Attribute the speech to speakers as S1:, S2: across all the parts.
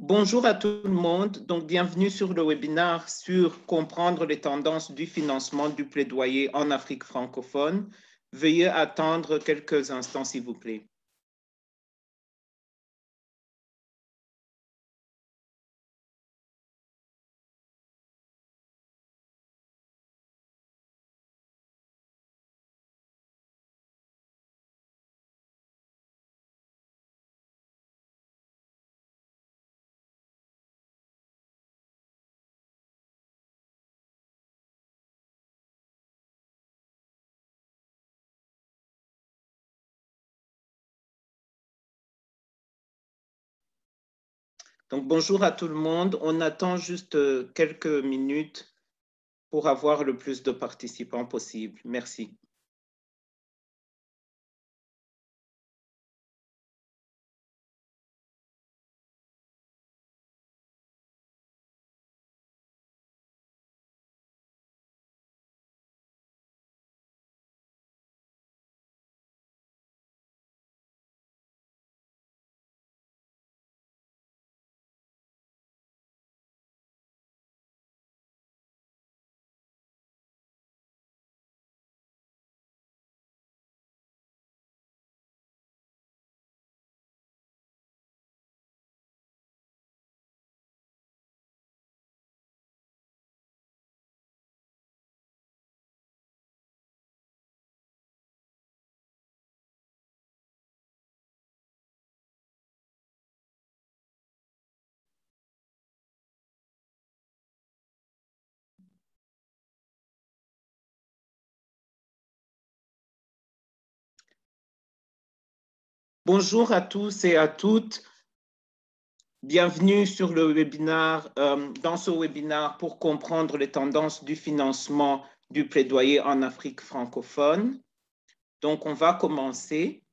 S1: Bonjour à tout le monde. Donc, bienvenue sur le webinaire sur comprendre les tendances du financement du plaidoyer en Afrique francophone. Veuillez attendre quelques instants, s'il vous plaît. Donc, bonjour à tout le monde. On attend juste quelques minutes pour avoir le plus de participants possible. Merci. Bonjour à tous et à toutes. Bienvenue sur le webinaire, dans ce webinaire pour comprendre les tendances du financement du plaidoyer en Afrique francophone. Donc, on va commencer.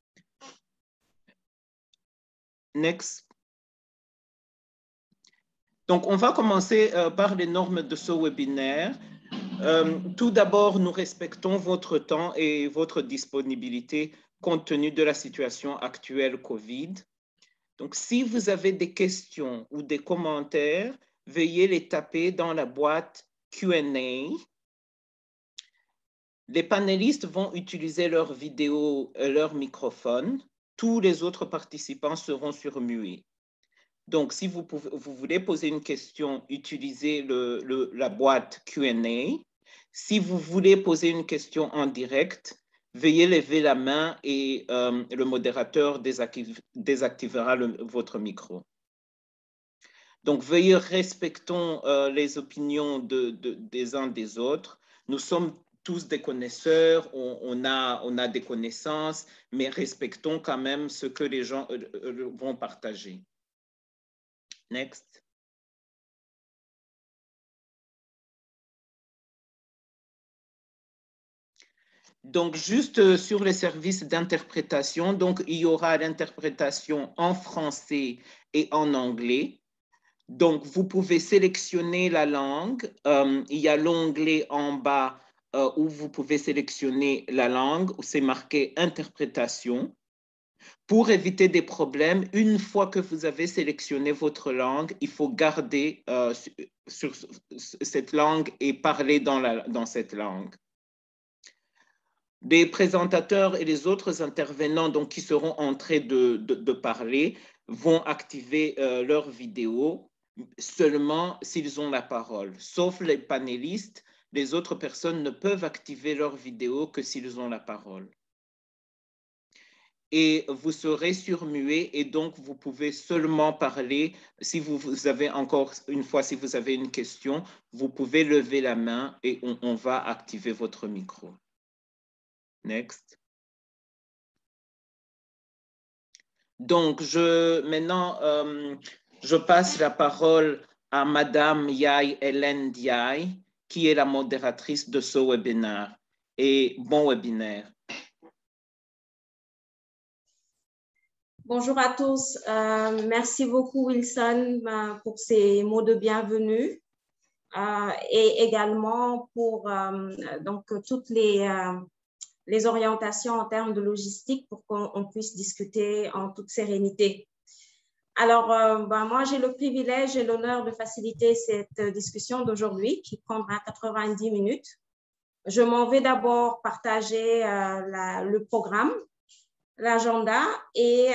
S1: Next. Donc, on va commencer par les normes de ce webinaire. Tout d'abord, nous respectons votre temps et votre disponibilité compte tenu de la situation actuelle COVID. Donc, si vous avez des questions ou des commentaires, veuillez les taper dans la boîte Q&A. Les panélistes vont utiliser leur vidéo, leur microphone. Tous les autres participants seront sur muet. Donc, si vous voulez poser une question, utilisez la boîte Q&A. Si vous voulez poser une question en direct, veuillez lever la main et le modérateur désactivera votre micro. Donc, veuillez respecter les opinions des uns des autres. Nous sommes tous des connaisseurs, on a des connaissances, mais respectons quand même ce que les gens vont partager. Next. Donc, juste sur les services d'interprétation, donc il y aura l'interprétation en français et en anglais. Donc, vous pouvez sélectionner la langue. Il y a l'onglet en bas où vous pouvez sélectionner la langue, où c'est marqué interprétation. Pour éviter des problèmes, une fois que vous avez sélectionné votre langue, il faut garder sur cette langue et parler dans cette langue. Les présentateurs et les autres intervenants donc, qui seront en train de parler vont activer leur vidéo seulement s'ils ont la parole. Sauf les panélistes, les autres personnes ne peuvent activer leur vidéo que s'ils ont la parole. Et vous serez sur muet et donc vous pouvez seulement parler. Si vous avez encore une fois, si vous avez une question, vous pouvez lever la main et on va activer votre micro. Next. Donc, maintenant, je passe la parole à Madame Yaye Hélène Diaye, qui est la modératrice de ce webinaire. Et bon webinaire.
S2: Bonjour à tous. Merci beaucoup, Wilson, pour ces mots de bienvenue et également pour donc, toutes les orientations en termes de logistique pour qu'on puisse discuter en toute sérénité. Alors, moi, j'ai le privilège et l'honneur de faciliter cette discussion d'aujourd'hui qui prendra 90 minutes. Je m'en vais d'abord partager le programme, l'agenda et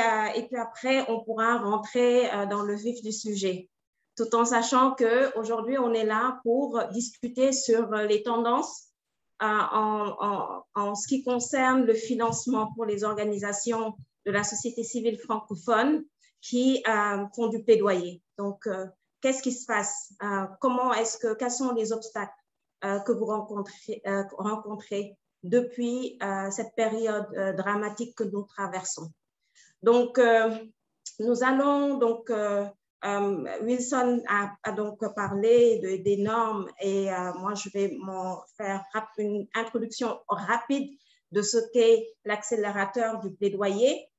S2: puis après, on pourra rentrer dans le vif du sujet, tout en sachant qu'aujourd'hui, on est là pour discuter sur les tendances en ce qui concerne le financement pour les organisations de la société civile francophone qui font du plaidoyer. Donc, qu'est-ce qui se passe? Quels sont les obstacles que vous rencontrez depuis cette période dramatique que nous traversons? Donc, nous allons donc, Wilson a donc parlé des normes et moi, je vais faire une introduction rapide de ce qu'est l'accélérateur du plaidoyer.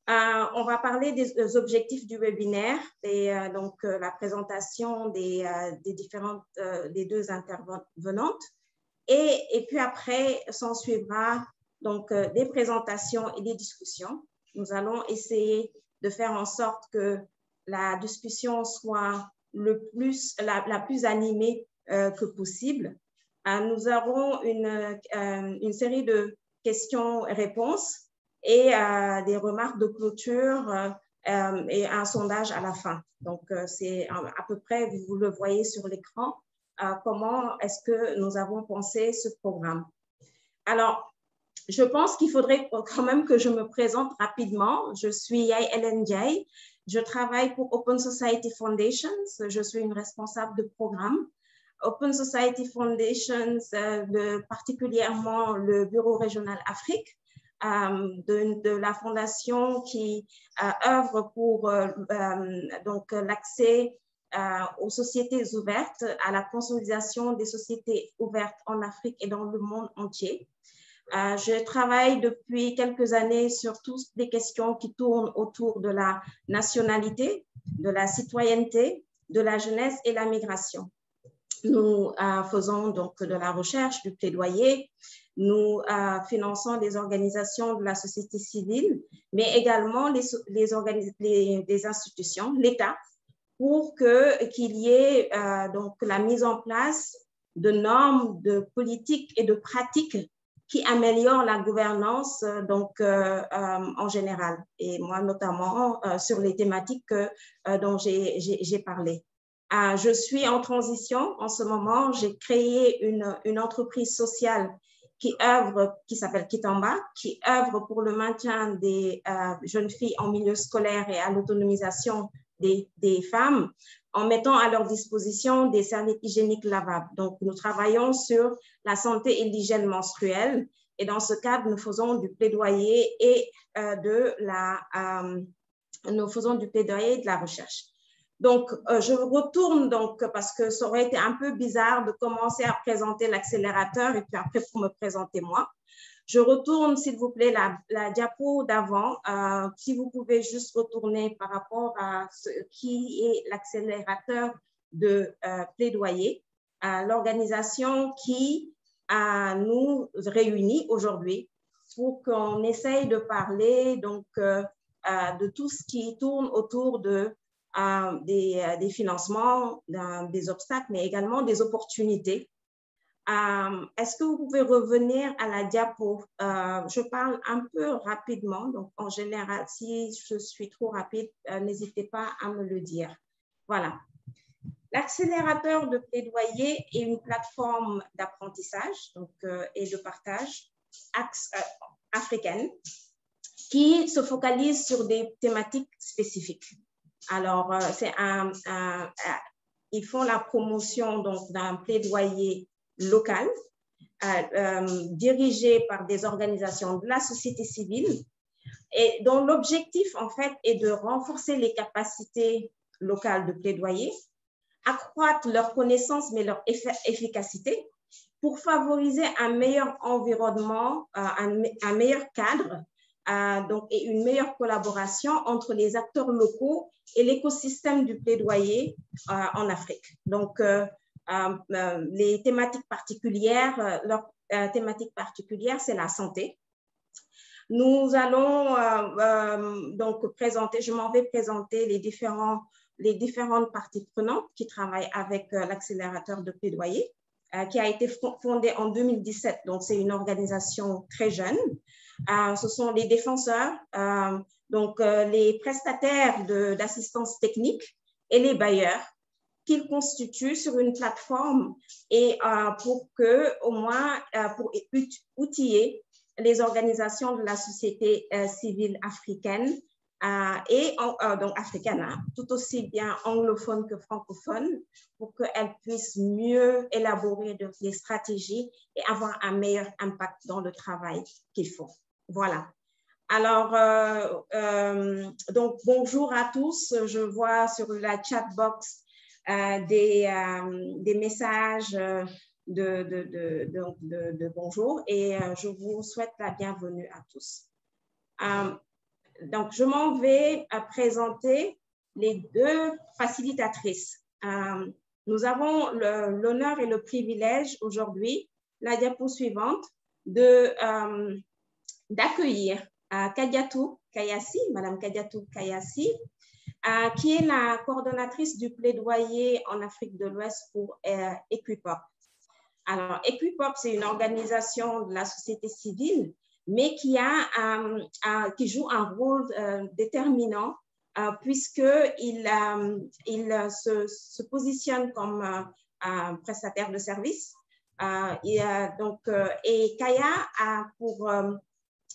S2: On va parler des objectifs du webinaire et donc la présentation des deux intervenantes. Et puis après, s'en suivra donc des présentations et des discussions. Nous allons essayer de faire en sorte que la discussion soit la plus animée que possible. Nous aurons une série de questions-réponses et des remarques de clôture et un sondage à la fin. Donc, c'est à peu près, vous le voyez sur l'écran, comment est-ce que nous avons pensé ce programme. Alors, je pense qu'il faudrait quand même que je me présente rapidement. Je suis Yael Ellen Jay. Je travaille pour Open Society Foundations. Je suis une responsable de programme. Open Society Foundations, particulièrement le Bureau régional Afrique, de la fondation qui œuvre pour donc l'accès aux sociétés ouvertes, à la consolidation des sociétés ouvertes en Afrique et dans le monde entier. Je travaille depuis quelques années sur toutes les questions qui tournent autour de la nationalité, de la citoyenneté, de la jeunesse et la migration. Nous faisons donc de la recherche, du plaidoyer. Nous finançons des organisations de la société civile, mais également des institutions, l'État, pour qu'il y ait donc la mise en place de normes, de politiques et de pratiques qui améliorent la gouvernance donc, en général. Et moi, notamment, sur les thématiques dont j'ai parlé. Je suis en transition en ce moment. J'ai créé une entreprise sociale qui s'appelle Kitamba, qui œuvre pour le maintien des jeunes filles en milieu scolaire et à l'autonomisation des femmes en mettant à leur disposition des serviettes hygiéniques lavables. Donc, nous travaillons sur la santé et l'hygiène menstruelle et dans ce cadre, nous faisons du plaidoyer et de la recherche. Donc, je retourne donc parce que ça aurait été un peu bizarre de commencer à présenter l'accélérateur et puis après pour me présenter moi. Je retourne, s'il vous plaît, la diapo d'avant. Si vous pouvez juste retourner par rapport à ce qui est l'accélérateur de plaidoyer, l'organisation qui nous réunit aujourd'hui pour qu'on essaye de parler donc, de tout ce qui tourne autour des financements, des obstacles, mais également des opportunités. Est-ce que vous pouvez revenir à la diapo? Je parle un peu rapidement, donc en général, si je suis trop rapide, n'hésitez pas à me le dire. Voilà. L'accélérateur de plaidoyer est une plateforme d'apprentissage et de partage africaine qui se focalise sur des thématiques spécifiques. Alors, ils font la promotion d'un plaidoyer local dirigé par des organisations de la société civile et dont l'objectif, en fait, est de renforcer les capacités locales de plaidoyer, accroître leur connaissance mais leur efficacité pour favoriser un meilleur environnement, un meilleur cadre donc, et une meilleure collaboration entre les acteurs locaux et l'écosystème du plaidoyer en Afrique. Donc, les thématiques particulières, leur thématique particulière, c'est la santé. Nous allons donc présenter, je m'en vais présenter les différentes parties prenantes qui travaillent avec l'accélérateur de plaidoyer, qui a été fondé en 2017, donc c'est une organisation très jeune. Ce sont les défenseurs, donc les prestataires d'assistance technique et les bailleurs qu'ils constituent sur une plateforme et pour outiller les organisations de la société civile africaine donc africaine, hein, tout aussi bien anglophone que francophone, pour qu'elles puissent mieux élaborer des stratégies et avoir un meilleur impact dans le travail qu'ils font. Voilà. Alors, donc, bonjour à tous. Je vois sur la chat box des messages de bonjour et je vous souhaite la bienvenue à tous. Donc, je m'en vais présenter les deux facilitatrices. Nous avons l'honneur et le privilège aujourd'hui, la diapo suivante, d'accueillir Kadiatou Kayassi, Madame Kadiatou Kayassi, qui est la coordonnatrice du plaidoyer en Afrique de l'Ouest pour Equipop. Alors, Equipop, c'est une organisation de la société civile, mais qui joue un rôle déterminant puisqu'il se positionne comme un prestataire de services. Et Kaya a pour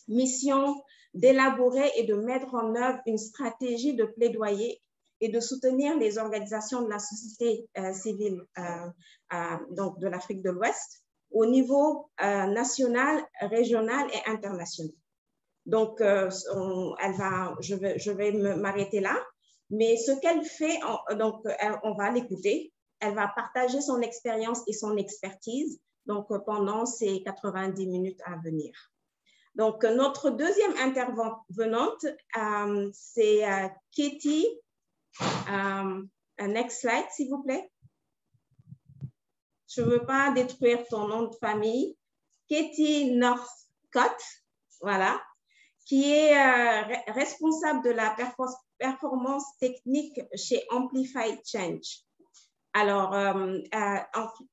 S2: mission d'élaborer et de mettre en œuvre une stratégie de plaidoyer et de soutenir les organisations de la société civile donc de l'Afrique de l'Ouest au niveau national, régional et international. Donc, je vais m'arrêter là, mais ce qu'elle fait, on va l'écouter. Elle va partager son expérience et son expertise donc, pendant ces 90 minutes à venir. Donc, notre deuxième intervenante, c'est Katie. Next slide, s'il vous plaît. Je ne veux pas détruire ton nom de famille. Katie Northcott, voilà, qui est responsable de la performance technique chez Amplify Change. Alors,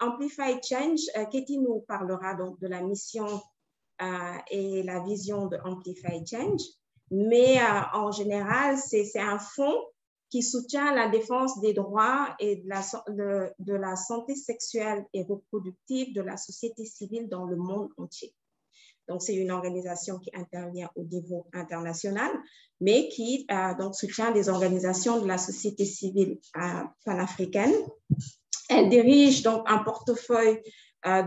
S2: Amplify Change, Katie nous parlera donc de la mission et la vision de Amplify Change, mais en général, c'est un fonds qui soutient la défense des droits et de la santé sexuelle et reproductive de la société civile dans le monde entier. Donc, c'est une organisation qui intervient au niveau international, mais qui donc, soutient les organisations de la société civile panafricaine. Elle dirige donc un portefeuille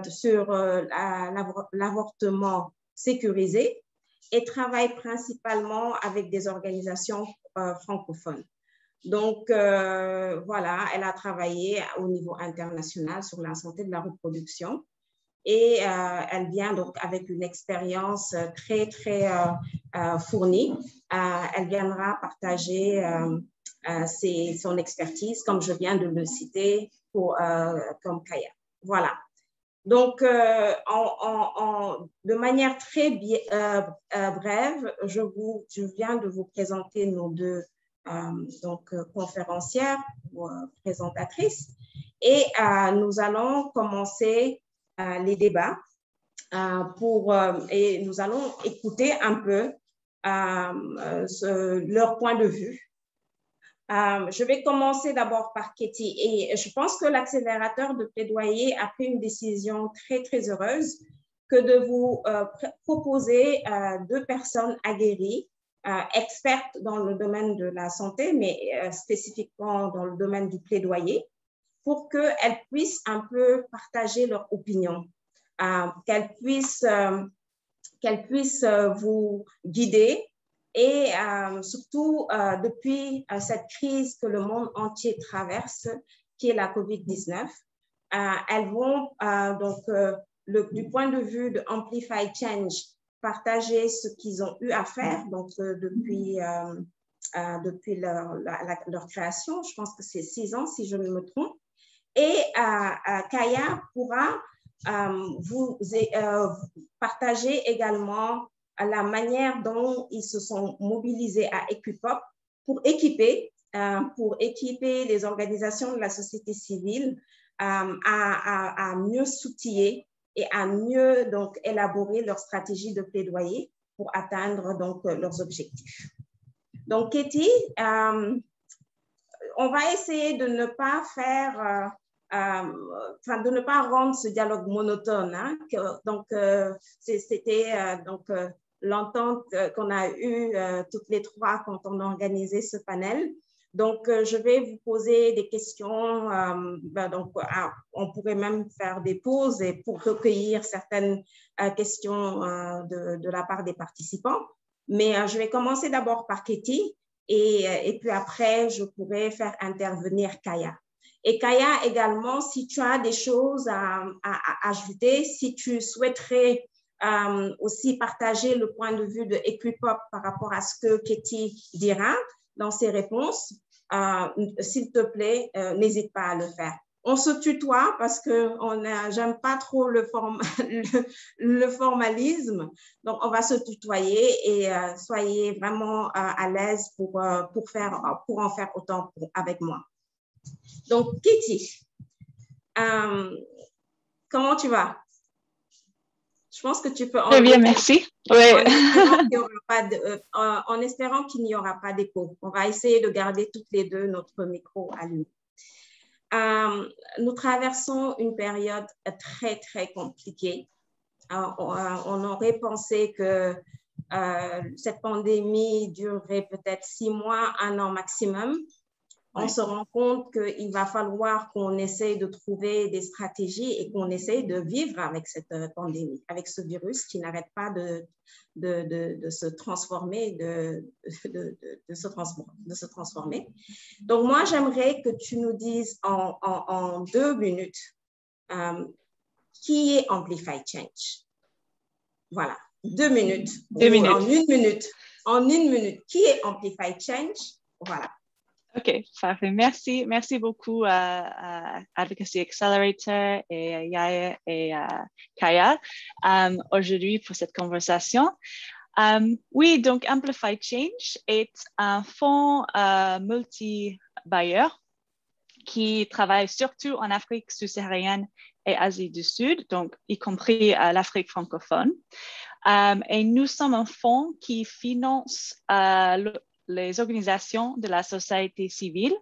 S2: sur l'avortement sécurisé et travaille principalement avec des organisations francophones. Donc, voilà, elle a travaillé au niveau international sur la santé de la reproduction et elle vient donc avec une expérience très, très fournie. Elle viendra partager son expertise, comme je viens de le citer, comme Kaya. Voilà. Donc, de manière très brève, je viens de vous présenter nos deux conférencières ou présentatrices et nous allons commencer les débats et nous allons écouter un peu leur point de vue. Je vais commencer d'abord par Katie et je pense que l'accélérateur de plaidoyer a pris une décision très, très heureuse que de vous proposer deux personnes aguerries, expertes dans le domaine de la santé, mais spécifiquement dans le domaine du plaidoyer, pour qu'elles puissent un peu partager leur opinion, qu'elles puissent vous guider. Et surtout, depuis cette crise que le monde entier traverse, qui est la COVID-19, elles vont donc, du point de vue de Amplify Change, partager ce qu'ils ont eu à faire donc, depuis leur création. Je pense que c'est 6 ans, si je ne me trompe. Et Kaya pourra vous partager également la manière dont ils se sont mobilisés à Equipop pour équiper les organisations de la société civile à mieux s'outiller et à mieux donc, élaborer leur stratégie de plaidoyer pour atteindre donc, leurs objectifs. Donc, Katie, on va essayer de ne pas faire, de ne pas rendre ce dialogue monotone. Hein, donc, c'était l'entente qu'on a eue toutes les trois quand on a organisé ce panel. Donc, je vais vous poser des questions. On pourrait même faire des pauses et pour recueillir certaines questions de la part des participants. Mais je vais commencer d'abord par Katie et puis après, je pourrais faire intervenir Kaya. Et Kaya également, si tu as des choses à ajouter, si tu souhaiterais aussi partager le point de vue de Equipop par rapport à ce que Katie dira dans ses réponses, s'il te plaît, n'hésite pas à le faire. On se tutoie parce que j'aime pas trop le formalisme. Donc, on va se tutoyer et soyez vraiment à l'aise pour en faire autant avec moi. Donc, Katie, comment tu vas? Je pense que tu peux...
S3: Très bien, merci. Ouais.
S2: En espérant qu'il n'y aura pas d'écho. On va essayer de garder toutes les deux notre micro allumé. Nous traversons une période très, très compliquée. On aurait pensé que cette pandémie durerait peut-être 6 mois, 1 an maximum. On se rend compte qu'il va falloir qu'on essaye de trouver des stratégies et qu'on essaye de vivre avec cette pandémie, avec ce virus qui n'arrête pas de se transformer, de se transformer. Donc, moi, j'aimerais que tu nous dises en 2 minutes qui est Amplify Change. Voilà, 2 minutes.
S3: 2 minutes.
S2: En une minute, qui est Amplify Change? Voilà.
S3: OK, parfait. Merci beaucoup à Advocacy Accelerator et Yaya et Kaya aujourd'hui pour cette conversation. Oui, donc Amplify Change est un fonds multi-bailleur qui travaille surtout en Afrique subsaharienne et Asie du Sud, donc y compris l'Afrique francophone. Et nous sommes un fonds qui finance les organisations de la société civile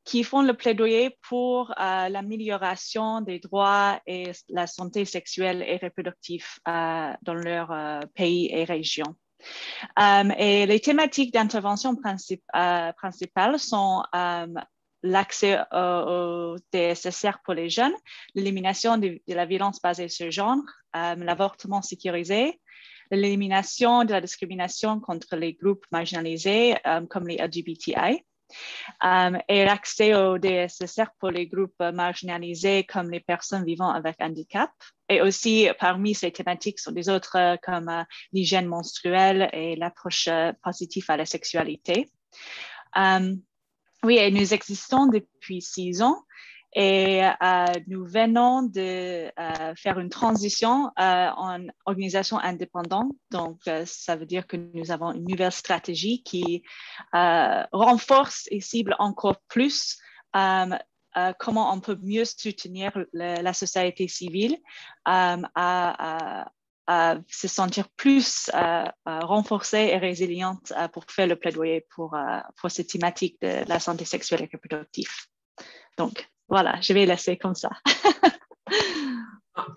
S3: qui font le plaidoyer pour l'amélioration des droits et la santé sexuelle et reproductive dans leur pays et région. Et les thématiques d'intervention principales sont l'accès au DSSR pour les jeunes, l'élimination de la violence basée sur le genre, l'avortement sécurisé, l'élimination de la discrimination contre les groupes marginalisés comme les LGBTI et l'accès au DSSR pour les groupes marginalisés comme les personnes vivant avec handicap. Et aussi, parmi ces thématiques sont des autres comme l'hygiène menstruelle et l'approche positive à la sexualité. Oui, et nous existons depuis 6 ans. Et nous venons de faire une transition en organisation indépendante. Donc, ça veut dire que nous avons une nouvelle stratégie qui renforce et cible encore plus comment on peut mieux soutenir la société civile à se sentir plus renforcée et résiliente pour faire le plaidoyer pour cette thématique de la santé sexuelle et reproductive. Donc, voilà, je vais laisser comme ça.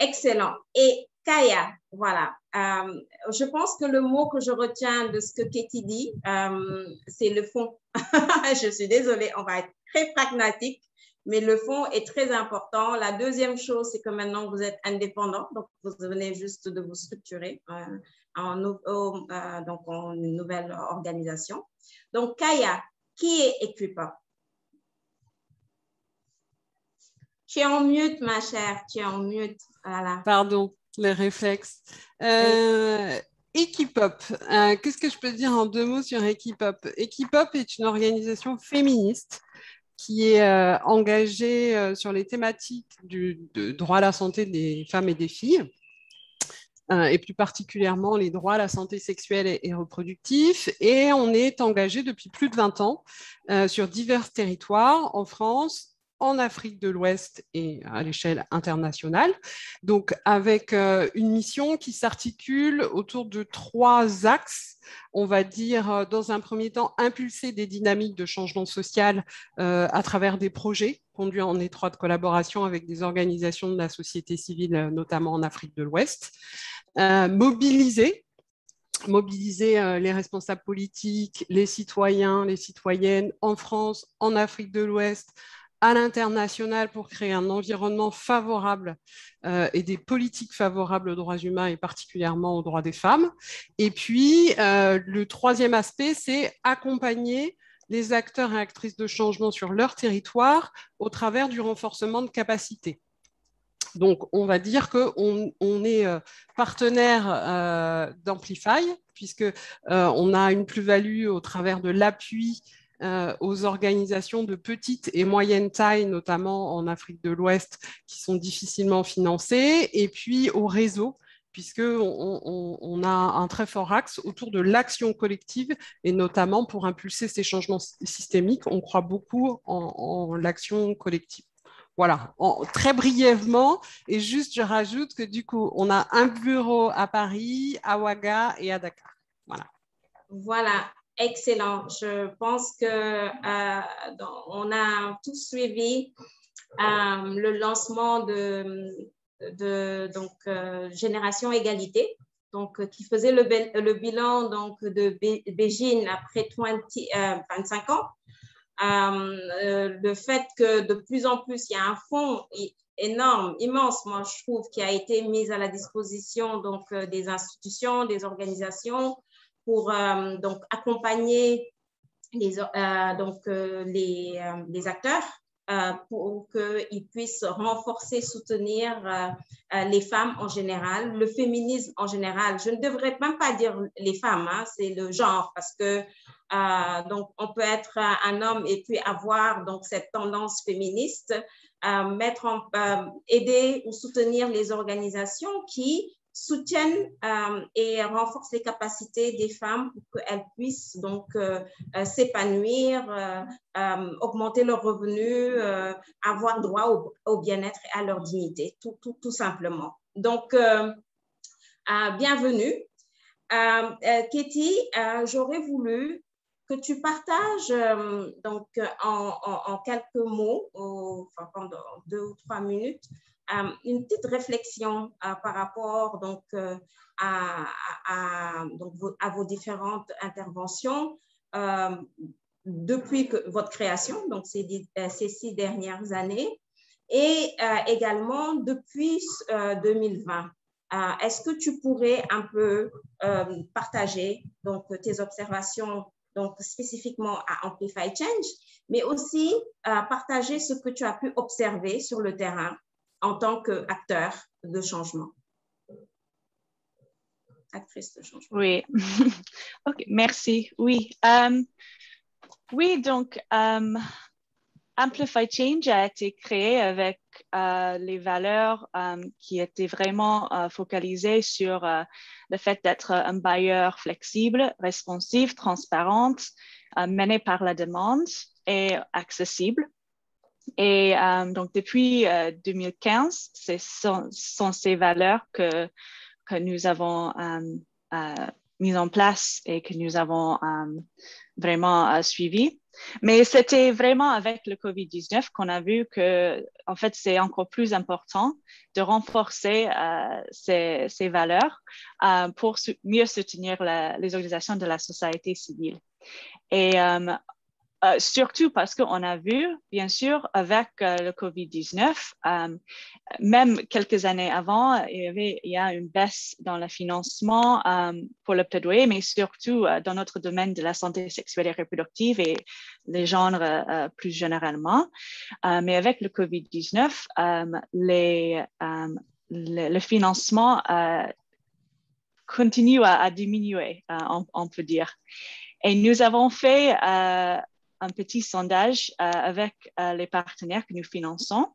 S2: Excellent. Et Kaya, voilà. Je pense que le mot que je retiens de ce que Katie dit, c'est le fond. Je suis désolée, on va être très pragmatique, mais le fond est très important. La deuxième chose, c'est que maintenant, vous êtes indépendant, donc vous venez juste de vous structurer en une nouvelle organisation. Donc, Kaya, qui est Equipop? Tu es en mute, ma chère, tu es en mute. Voilà.
S4: Pardon, les réflexes. Equipop, qu'est-ce que je peux dire en 2 mots sur Equipop? Equipop est une organisation féministe qui est engagée sur les thématiques de droit à la santé des femmes et des filles. et plus particulièrement les droits à la santé sexuelle et reproductive. Et on est engagé depuis plus de 20 ans sur divers territoires en France, en Afrique de l'Ouest et à l'échelle internationale. Donc, avec une mission qui s'articule autour de 3 axes. On va dire, dans un premier temps, impulser des dynamiques de changement social à travers des projets conduits en étroite collaboration avec des organisations de la société civile, notamment en Afrique de l'Ouest. Mobiliser les responsables politiques, les citoyens, les citoyennes en France, en Afrique de l'Ouest, à l'international pour créer un environnement favorable et des politiques favorables aux droits humains et particulièrement aux droits des femmes. Et puis, le troisième aspect, c'est accompagner les acteurs et actrices de changement sur leur territoire au travers du renforcement de capacités. Donc, on va dire qu'on est partenaire d'Amplify, puisqu'on a une plus-value au travers de l'appui aux organisations de petite et moyenne taille, notamment en Afrique de l'Ouest, qui sont difficilement financées, et puis au réseau, puisqu'on a un très fort axe autour de l'action collective, et notamment pour impulser ces changements systémiques, on croit beaucoup en l'action collective. Voilà, très brièvement, et juste je rajoute que du coup, on a un bureau à Paris, à Ouaga et à Dakar. Voilà.
S2: Voilà, excellent. Je pense que on a tous suivi le lancement de Génération Égalité, donc qui faisait le bilan donc de Beijing après 25 ans. Le fait que de plus en plus, il y a un fonds énorme, immense, moi je trouve, qui a été mis à la disposition donc, des institutions, des organisations pour donc, accompagner les acteurs pour qu'ils puissent renforcer, soutenir les femmes en général, le féminisme en général. Je ne devrais même pas dire les femmes, hein, c'est le genre, parce que donc on peut être un homme et puis avoir donc cette tendance féministe, aider ou soutenir les organisations qui soutiennent et renforcent les capacités des femmes pour qu'elles puissent donc s'épanouir, augmenter leurs revenus, avoir droit au bien-être et à leur dignité, tout simplement. Donc, bienvenue. Katie, j'aurais voulu que tu partages donc en quelques mots, pendant 2 ou 3 minutes, une petite réflexion par rapport donc, à vos différentes interventions depuis votre création, donc ces 6 dernières années, et également depuis 2020. Est-ce que tu pourrais un peu partager donc, tes observations donc, spécifiquement à Amplify Change, mais aussi partager ce que tu as pu observer sur le terrain en tant qu'acteur de changement, actrice de changement.
S3: Oui, ok, merci. Oui, oui, donc Amplify Change a été créé avec les valeurs qui étaient vraiment focalisées sur le fait d'être un bailleur flexible, responsif, transparente, mené par la demande et accessible. Et donc, depuis 2015, ce sont ces valeurs que nous avons mises en place et que nous avons vraiment suivies. Mais c'était vraiment avec le COVID-19 qu'on a vu que, en fait, c'est encore plus important de renforcer ces valeurs pour mieux soutenir les organisations de la société civile. Et surtout parce qu'on a vu, bien sûr, avec le COVID-19, même quelques années avant, il y a une baisse dans le financement pour le plaidoyer, mais surtout dans notre domaine de la santé sexuelle et reproductive et les genres plus généralement. Mais avec le COVID-19, le financement continue à diminuer, on peut dire. Et nous avons fait un petit sondage avec les partenaires que nous finançons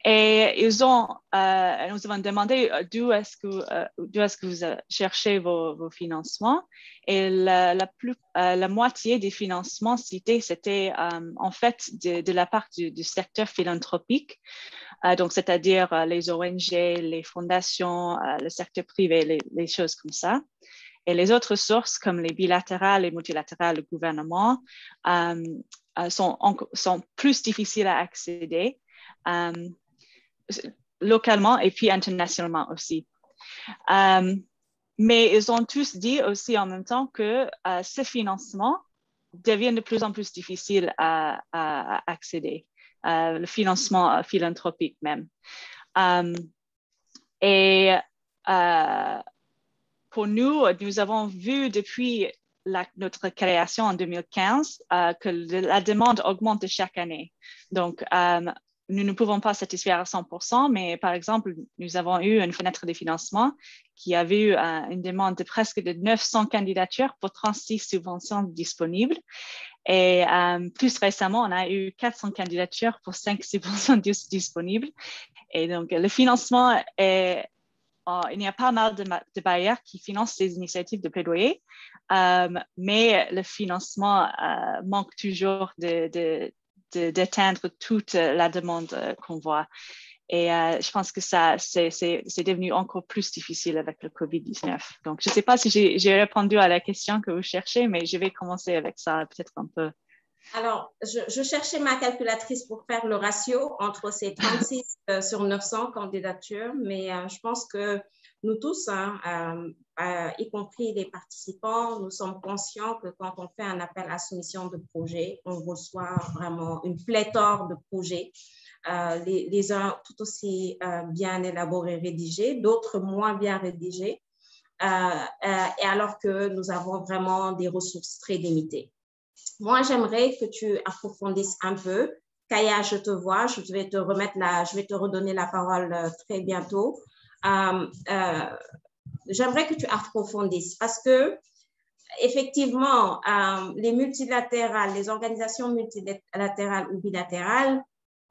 S3: Et nous avons demandé d'où est-ce que vous cherchez vos financements. Et la moitié des financements cités, c'était en fait de la part du secteur philanthropique, donc c'est-à-dire les ONG, les fondations, le secteur privé, les choses comme ça. Et les autres sources, comme les bilatérales et multilatérales, le gouvernement, sont plus difficiles à accéder. Localement et puis internationalement aussi. Mais ils ont tous dit aussi en même temps que ce financement devient de plus en plus difficile à accéder, le financement philanthropique même. Et pour nous avons vu depuis notre création en 2015 que la demande augmente chaque année. Donc, nous ne pouvons pas satisfaire à 100%, mais par exemple, nous avons eu une fenêtre de financement qui avait eu une demande de presque de 900 candidatures pour 36 subventions disponibles. Et plus récemment, on a eu 400 candidatures pour 5 subventions disponibles. Et donc, le financement il y a pas mal de bailleurs qui financent ces initiatives de plaidoyer, mais le financement manque toujours d'atteindre toute la demande qu'on voit. Et je pense que c'est devenu encore plus difficile avec le COVID-19. Donc, je ne sais pas si j'ai répondu à la question que vous cherchez, mais je vais commencer avec ça peut-être un peu.
S2: Alors, je cherchais ma calculatrice pour faire le ratio entre ces 36 sur 900 candidatures, mais je pense que nous tous, y compris les participants, nous sommes conscients que quand on fait un appel à soumission de projet, on reçoit vraiment une pléthore de projets, les uns tout aussi bien élaborés, rédigés, d'autres moins bien rédigés, et alors que nous avons vraiment des ressources très limitées. Moi, j'aimerais que tu approfondisses un peu. Kaya, je te vois, je vais te redonner la parole très bientôt. J'aimerais que tu approfondisses parce que, effectivement, les organisations multilatérales ou bilatérales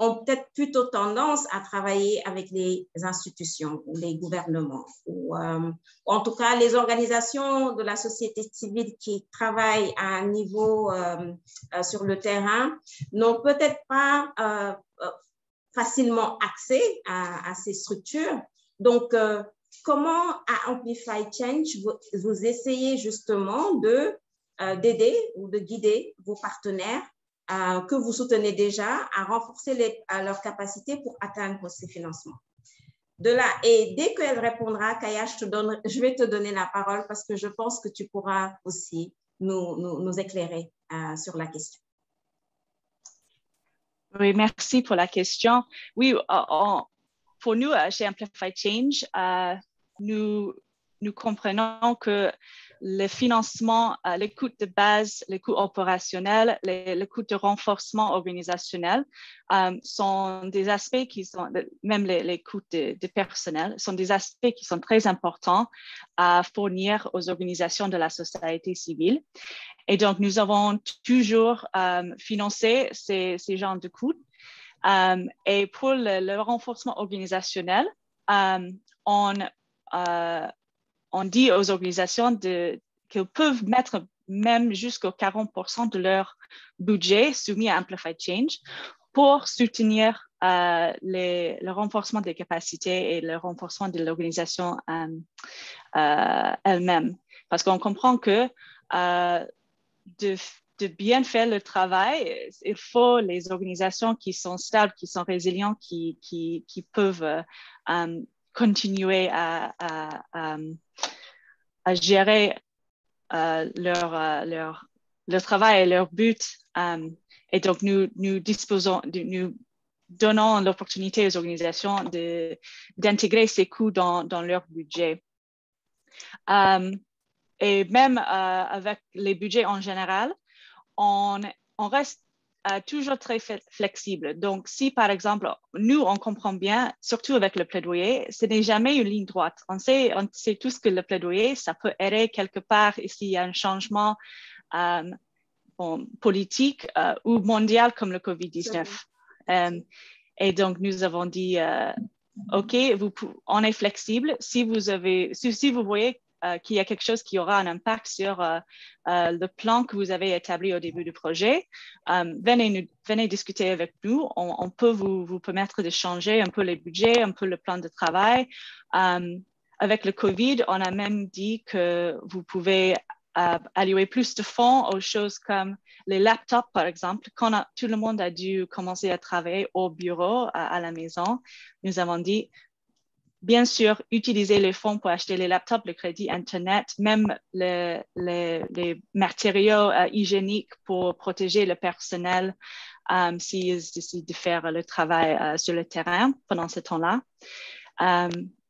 S2: ont peut-être plutôt tendance à travailler avec les institutions ou les gouvernements ou en tout cas les organisations de la société civile qui travaillent à un niveau sur le terrain n'ont peut-être pas facilement accès à ces structures. Donc, comment à Amplify Change, vous essayez justement d'aider ou de guider vos partenaires que vous soutenez déjà à renforcer leur capacité pour atteindre ces financements. De là, et dès qu'elle répondra, Kaya, je vais te donner la parole parce que je pense que tu pourras aussi nous éclairer sur la question.
S3: Oui, merci pour la question. Oui, pour nous, chez Amplify Change, nous comprenons que le financement, les coûts de base, les coûts opérationnels, les coûts de renforcement organisationnel sont des aspects qui sont, même les coûts de personnel, sont des aspects qui sont très importants à fournir aux organisations de la société civile. Et donc, nous avons toujours financé ces genres de coûts. Et pour le renforcement organisationnel, on dit aux organisations qu'ils peuvent mettre même jusqu'à 40% de leur budget soumis à Amplify Change pour soutenir le renforcement des capacités et le renforcement de l'organisation elle-même. Parce qu'on comprend que de bien faire le travail, il faut les organisations qui sont stables, qui sont résilientes, qui peuvent continuer à gérer leur travail et leur but. Et donc, nous donnons l'opportunité aux organisations d'intégrer ces coûts dans leur budget. Et même avec les budgets en général, on reste toujours très flexible. Donc, si par exemple, nous, on comprend bien, surtout avec le plaidoyer, ce n'est jamais une ligne droite. On sait tous que le plaidoyer, ça peut errer quelque part s'il y a un changement politique ou mondial comme le COVID-19. Et donc, nous avons dit, OK, on est flexible. Si vous voyez qu'il y a quelque chose qui aura un impact sur le plan que vous avez établi au début du projet, venez discuter avec nous. On peut vous permettre de changer un peu les budgets, un peu le plan de travail. Avec le COVID, on a même dit que vous pouvez allouer plus de fonds aux choses comme les laptops, par exemple. Quand tout le monde a dû commencer à travailler au bureau, à la maison, nous avons dit, bien sûr, utilisez les fonds pour acheter les laptops, le crédit Internet, même les matériaux hygiéniques pour protéger le personnel s'ils décident de faire le travail sur le terrain pendant ce temps-là.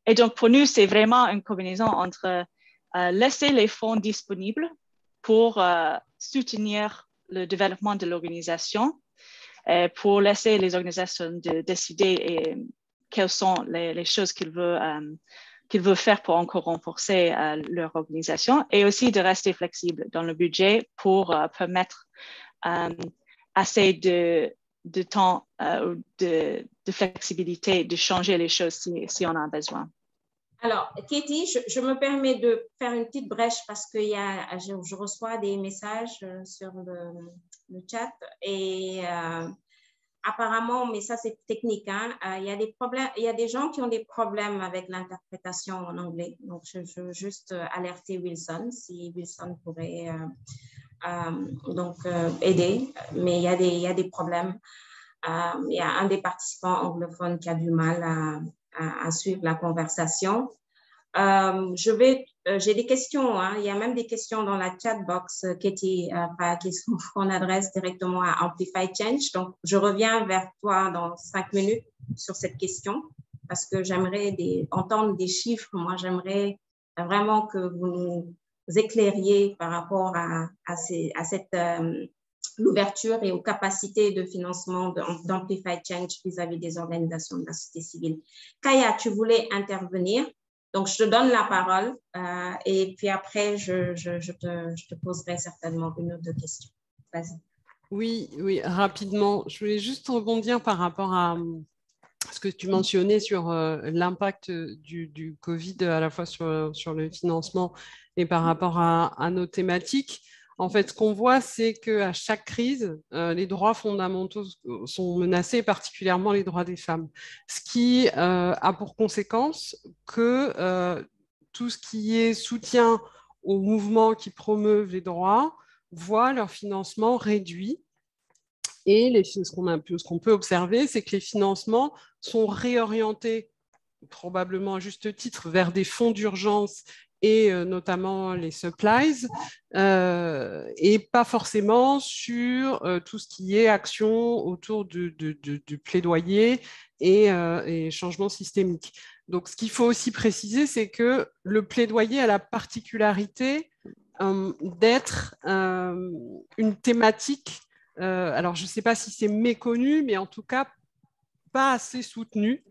S3: Et donc, pour nous, c'est vraiment une combinaison entre laisser les fonds disponibles pour soutenir le développement de l'organisation, pour laisser les organisations décider quelles sont les choses qu'ils veulent faire pour encore renforcer leur organisation, et aussi de rester flexible dans le budget pour permettre assez de temps, de flexibilité, de changer les choses si on a besoin.
S2: Alors, Katie, je me permets de faire une petite brèche parce que je reçois des messages sur le chat et apparemment, mais ça c'est technique, hein, il y a des problèmes, il y a des gens qui ont des problèmes avec l'interprétation en anglais. Donc, je veux juste alerter Wilson si Wilson pourrait aider, mais il y a des problèmes. Il y a un des participants anglophones qui a du mal à suivre la conversation. J'ai des questions, hein. Il y a même des questions dans la chat box, Katie, qu'on adresse directement à Amplify Change. Donc, je reviens vers toi dans 5 minutes sur cette question parce que j'aimerais entendre des chiffres. Moi, j'aimerais vraiment que vous nous éclairiez par rapport à cette l'ouverture et aux capacités de financement d'Amplify Change vis-à-vis des organisations de la société civile. Kaya, tu voulais intervenir, donc je te donne la parole et puis après, je te poserai certainement une ou deux questions. Vas-y.
S4: Oui, rapidement. Je voulais juste rebondir par rapport à ce que tu mentionnais sur l'impact du Covid à la fois sur le financement et par rapport à nos thématiques. En fait, ce qu'on voit, c'est qu'à chaque crise, les droits fondamentaux sont menacés, particulièrement les droits des femmes. Ce qui a pour conséquence que tout ce qui est soutien aux mouvements qui promeuvent les droits voit leur financement réduit. Et ce qu'on peut observer, c'est que les financements sont réorientés, probablement à juste titre, vers des fonds d'urgence et notamment les supplies, et pas forcément sur tout ce qui est action autour du plaidoyer et changement systémique. Donc, ce qu'il faut aussi préciser, c'est que le plaidoyer a la particularité d'être une thématique, alors je ne sais pas si c'est méconnu, mais en tout cas pas assez soutenu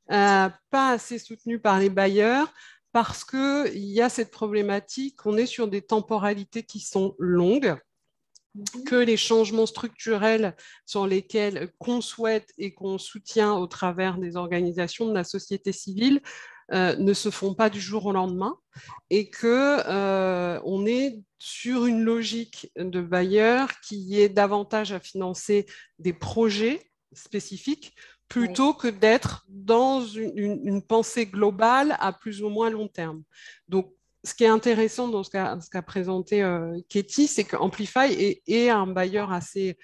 S4: par les bailleurs, parce qu'il y a cette problématique, on est sur des temporalités qui sont longues, que les changements structurels sur lesquels qu'on souhaite et qu'on soutient au travers des organisations de la société civile ne se font pas du jour au lendemain, et qu'on est sur une logique de bailleurs qui est davantage à financer des projets spécifiques plutôt que d'être dans une pensée globale à plus ou moins long terme. Donc, ce qui est intéressant dans ce qu'a présenté Katie, c'est qu'Amplify est un bailleur assez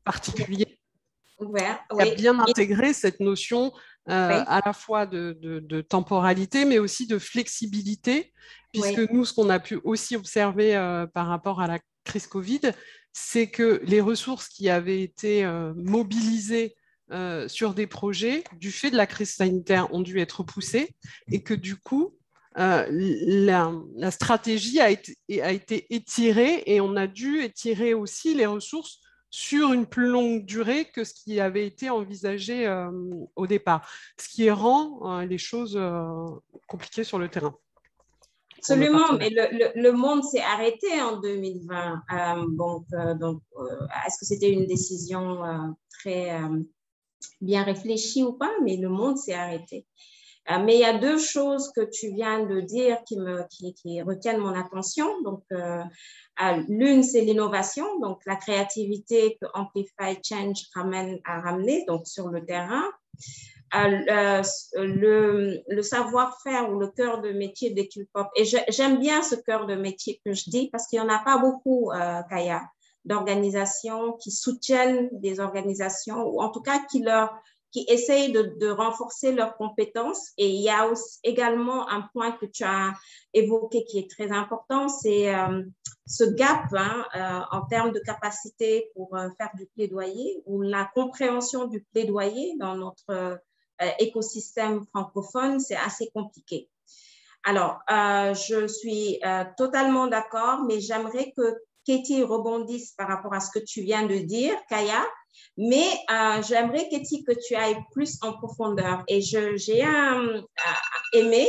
S4: particulier.
S2: Ouvert,
S4: qui a bien intégré cette notion à la fois de temporalité, mais aussi de flexibilité, puisque nous, ce qu'on a pu aussi observer par rapport à la crise Covid, c'est que les ressources qui avaient été mobilisées sur des projets, du fait de la crise sanitaire, ont dû être repoussées, et que du coup, la stratégie a été étirée, et on a dû étirer aussi les ressources sur une plus longue durée que ce qui avait été envisagé au départ, ce qui rend les choses compliquées sur le terrain.
S2: Absolument, mais le monde s'est arrêté en 2020. Est-ce que c'était une décision très bien réfléchi ou pas, mais le monde s'est arrêté. Mais il y a deux choses que tu viens de dire qui retiennent mon attention. Donc, l'une, c'est l'innovation, donc la créativité que Amplify Change a ramené donc sur le terrain. Le savoir-faire ou le cœur de métier d'Equipop. Et j'aime bien ce cœur de métier que je dis parce qu'il n'y en a pas beaucoup, Kaya, d'organisations qui soutiennent des organisations ou en tout cas qui essayent de renforcer leurs compétences. Et il y a aussi également un point que tu as évoqué qui est très important, c'est ce gap en termes de capacité pour faire du plaidoyer ou la compréhension du plaidoyer dans notre écosystème francophone, c'est assez compliqué. Alors, je suis totalement d'accord, mais j'aimerais que Katie rebondisse par rapport à ce que tu viens de dire, Kaya, mais j'aimerais, Katie, que tu ailles plus en profondeur. Et j'ai aimé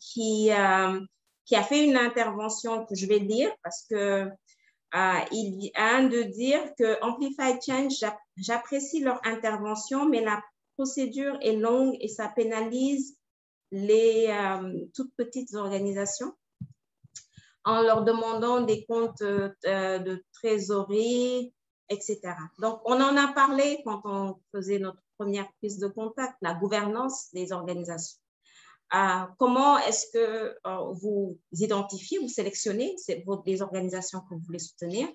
S2: qui a fait une intervention que je vais lire parce que il vient de dire que Amplify Change, j'apprécie leur intervention, mais la procédure est longue et ça pénalise les toutes petites organisations en leur demandant des comptes de trésorerie, etc. Donc, on en a parlé quand on faisait notre première prise de contact, la gouvernance des organisations. Comment est-ce que vous identifiez, vous sélectionnez les organisations que vous voulez soutenir?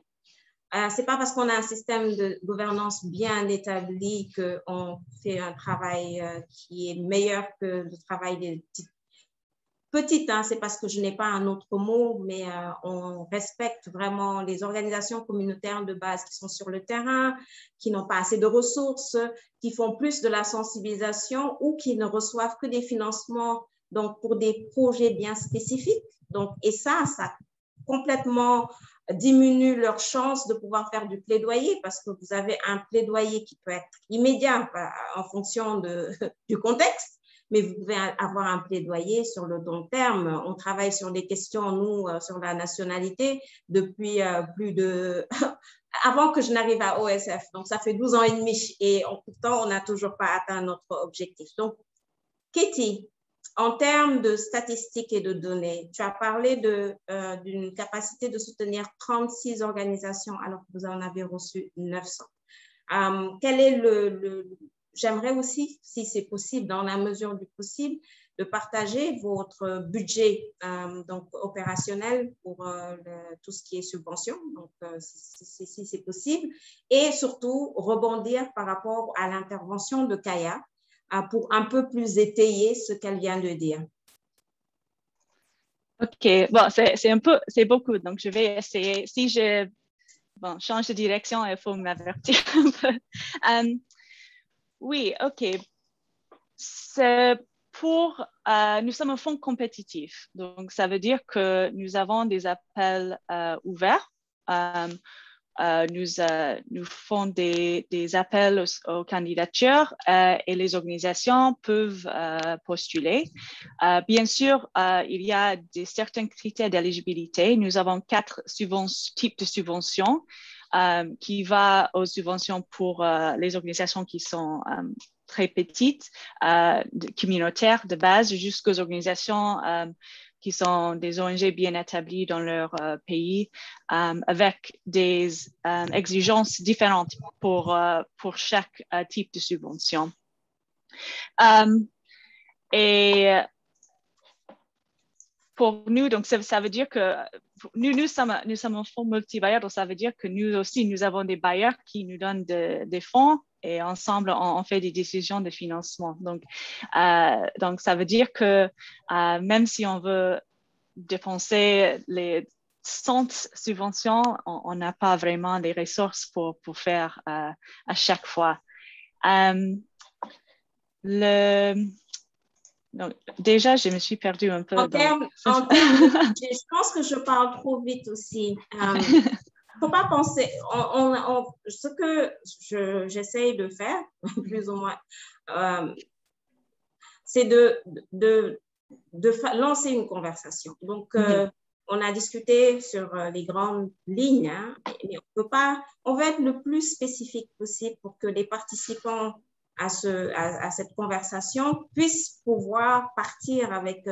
S2: Ce n'est pas parce qu'on a un système de gouvernance bien établi qu'on fait un travail qui est meilleur que le travail des petites. C'est parce que je n'ai pas un autre mot, mais on respecte vraiment les organisations communautaires de base qui sont sur le terrain, qui n'ont pas assez de ressources, qui font plus de la sensibilisation ou qui ne reçoivent que des financements donc, pour des projets bien spécifiques. Donc, et ça complètement diminue leur chance de pouvoir faire du plaidoyer parce que vous avez un plaidoyer qui peut être immédiat en fonction du contexte, mais vous pouvez avoir un plaidoyer sur le long terme. On travaille sur des questions, nous, sur la nationalité depuis plus de... avant que je n'arrive à OSF. Donc, ça fait 12 ans et demi et pourtant, on n'a toujours pas atteint notre objectif. Donc, Katie, en termes de statistiques et de données, tu as parlé d'une capacité de soutenir 36 organisations alors que vous en avez reçu 900. Quel est j'aimerais aussi, si c'est possible, dans la mesure du possible, de partager votre budget donc opérationnel pour tout ce qui est subvention, donc si c'est possible, et surtout rebondir par rapport à l'intervention de Kaya, pour un peu plus étayer ce qu'elle vient de dire.
S3: OK, bon, c'est beaucoup, donc je vais essayer. Si je change de direction, il faut m'avertir un peu. Oui, OK. Nous sommes un fonds compétitif, donc ça veut dire que nous avons des appels ouverts. Nous faisons des appels aux candidatures et les organisations peuvent postuler. Bien sûr, il y a certains critères d'éligibilité. Nous avons 4 types de subventions qui vont aux subventions pour les organisations qui sont très petites, communautaires de base, jusqu'aux organisations qui sont des ONG bien établies dans leur pays, avec des exigences différentes pour chaque type de subvention. Et pour nous, donc ça veut dire que nous sommes un fonds multibailleur, donc ça veut dire que nous aussi, nous avons des bailleurs qui nous donnent des fonds et ensemble, on fait des décisions de financement. Donc ça veut dire que même si on veut dépenser les 100 subventions, on n'a pas vraiment les ressources pour faire à chaque fois. Donc, déjà, je me suis perdue un peu.
S2: En termes de budget, je pense que je parle trop vite aussi. Il ne faut pas penser, ce que j'essaye de faire, plus ou moins, c'est de lancer une conversation. Donc, on a discuté sur les grandes lignes, mais on veut être le plus spécifique possible pour que les participants à cette conversation puissent pouvoir partir avec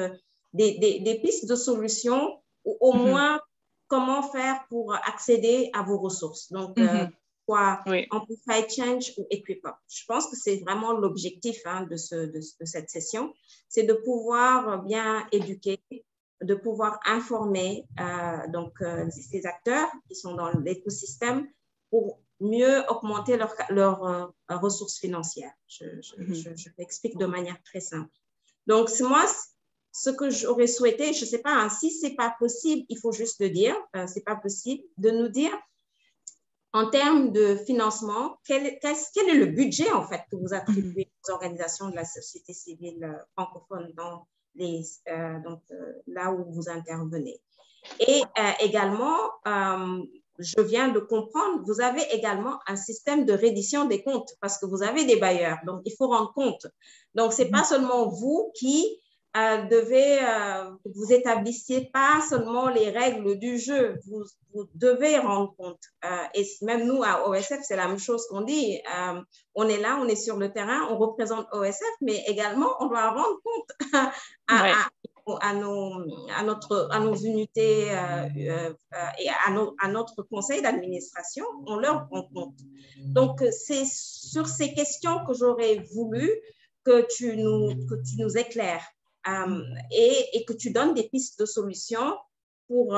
S2: des pistes de solutions ou au moins comment faire pour accéder à vos ressources. Donc, soit Amplify Change ou EquipUp. Je pense que c'est vraiment l'objectif de cette session, c'est de pouvoir bien éduquer, de pouvoir informer ces acteurs qui sont dans l'écosystème pour mieux augmenter leurs ressources financières. Je l'explique de manière très simple. Donc, moi, ce que j'aurais souhaité, je ne sais pas, si ce n'est pas possible, il faut juste le dire, ce n'est pas possible, de nous dire en termes de financement, quel est le budget en fait que vous attribuez aux organisations de la société civile francophone dans là où vous intervenez. Et également, je viens de comprendre, vous avez également un système de reddition des comptes parce que vous avez des bailleurs, donc il faut rendre compte. Donc, ce n'est pas seulement vous qui vous établissiez pas seulement les règles du jeu, vous devez rendre compte. Et même nous, à OSF, c'est la même chose qu'on dit. On est là, on est sur le terrain, on représente OSF, mais également, on doit rendre compte à nos unités et à notre conseil d'administration, on leur rend compte. Donc, c'est sur ces questions que j'aurais voulu que tu nous éclaires. Et que tu donnes des pistes de solutions pour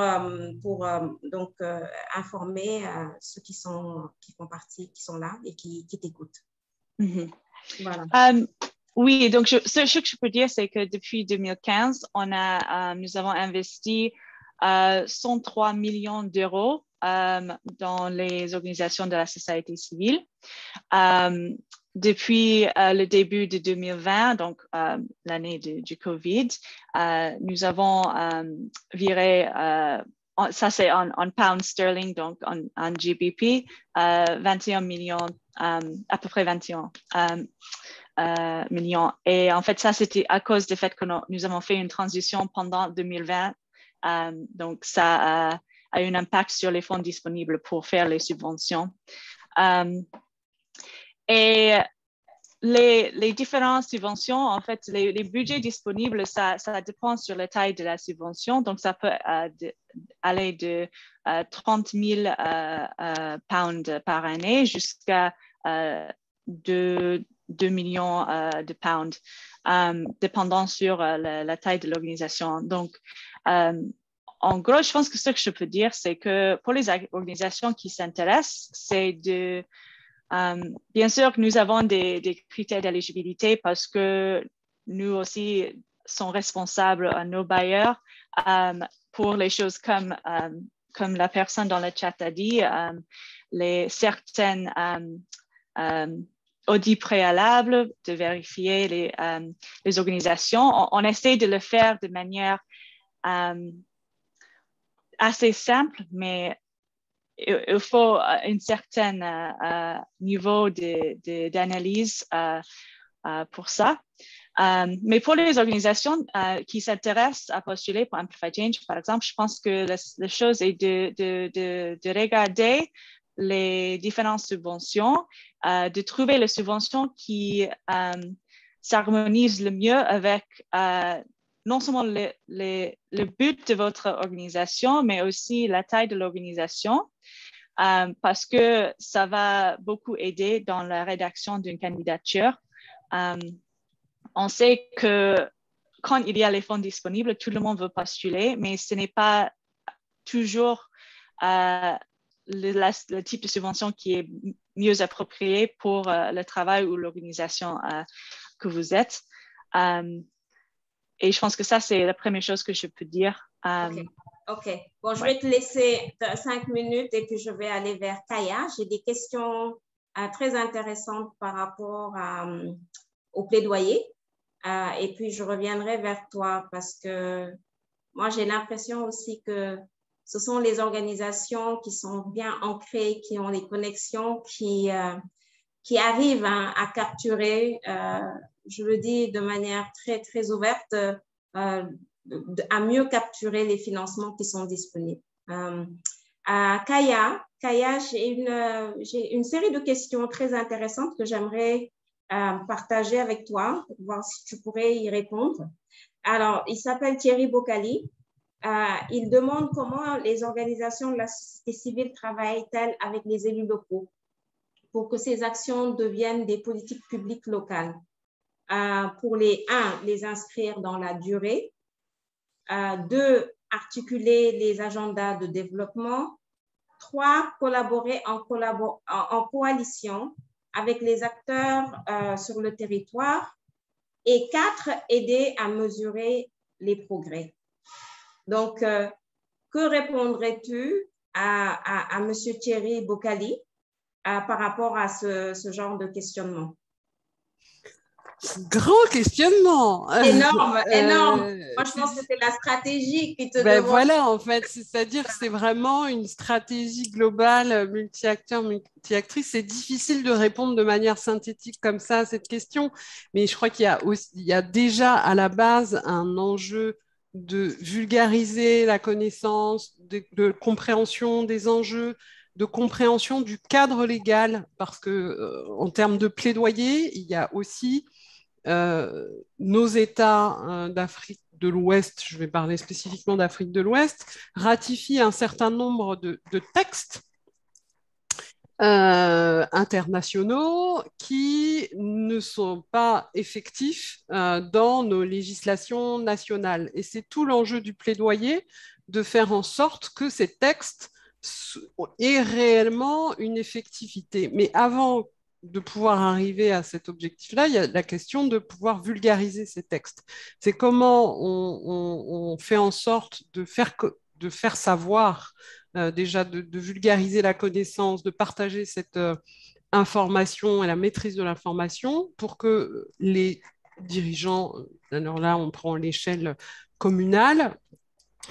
S2: informer ceux qui font partie, qui sont là et qui t'écoutent. Voilà.
S3: Oui, donc ce que je peux dire, c'est que depuis 2015, nous avons investi 103 millions d'euros dans les organisations de la société civile. Depuis le début de 2020, donc l'année du COVID, nous avons viré, ça c'est en pound sterling, donc en GBP, 21 millions, à peu près 21 millions. Et en fait, ça c'était à cause du fait que nous avons fait une transition pendant 2020. Donc, ça a eu un impact sur les fonds disponibles pour faire les subventions. Et les différentes subventions, en fait, les budgets disponibles, ça dépend sur la taille de la subvention. Donc, ça peut aller de 30 000 pounds par année jusqu'à 2 millions de pounds, dépendant sur la taille de l'organisation. Donc, en gros, je pense que ce que je peux dire, c'est que pour les organisations qui s'intéressent, c'est de... bien sûr que nous avons des critères d'éligibilité parce que nous aussi sommes responsables à nos bailleurs pour les choses comme la personne dans le chat a dit, certaines audits préalables, de vérifier les organisations. On essaie de le faire de manière assez simple, mais il faut un certain niveau d'analyse pour ça. Mais pour les organisations qui s'intéressent à postuler pour Amplify Change, par exemple, je pense que la chose est de regarder les différentes subventions, de trouver les subventions qui s'harmonisent le mieux avec non seulement le but de votre organisation, mais aussi la taille de l'organisation, parce que ça va beaucoup aider dans la rédaction d'une candidature. On sait que quand il y a les fonds disponibles, tout le monde veut postuler, mais ce n'est pas toujours le type de subvention qui est mieux approprié pour le travail ou l'organisation que vous êtes. Et je pense que ça, c'est la première chose que je peux dire.
S2: OK. Bon, je vais te laisser 5 minutes et puis je vais aller vers Kaya. J'ai des questions très intéressantes par rapport au plaidoyer. Et puis, je reviendrai vers toi parce que moi, j'ai l'impression aussi que ce sont les organisations qui sont bien ancrées, qui ont les connexions, qui arrivent à capturer, je le dis de manière très, très ouverte, à mieux capturer les financements qui sont disponibles. Kaya, j'ai une série de questions très intéressantes que j'aimerais partager avec toi, pour voir si tu pourrais y répondre. Alors, il s'appelle Thierry Bocali. Il demande comment les organisations de la société civile travaillent-elles avec les élus locaux pour que ces actions deviennent des politiques publiques locales. Pour les inscrire dans la durée. 2, articuler les agendas de développement. 3, collaborer en coalition avec les acteurs sur le territoire. Et 4, aider à mesurer les progrès. Donc, que répondrais-tu à M. Thierry Bocali par rapport à ce genre de questionnement?
S4: Grand questionnement.
S2: Énorme, énorme. Moi, je pense que c'est la stratégie qui te demande.
S4: Voilà, en fait, c'est-à-dire que c'est vraiment une stratégie globale, multi-acteur, multi-actrice. C'est difficile de répondre de manière synthétique comme ça à cette question, mais je crois qu'il y a déjà à la base un enjeu de vulgariser la connaissance, de compréhension des enjeux, de compréhension du cadre légal, parce que en termes de plaidoyer, il y a aussi nos États d'Afrique de l'Ouest, je vais parler spécifiquement d'Afrique de l'Ouest, ratifient un certain nombre de textes internationaux qui ne sont pas effectifs dans nos législations nationales. Et c'est tout l'enjeu du plaidoyer de faire en sorte que ces textes aient réellement une effectivité. Mais avant de pouvoir arriver à cet objectif-là, il y a la question de pouvoir vulgariser ces textes. C'est comment on fait en sorte de faire savoir, déjà de vulgariser la connaissance, de partager cette information et la maîtrise de l'information pour que les dirigeants, alors là on prend l'échelle communale,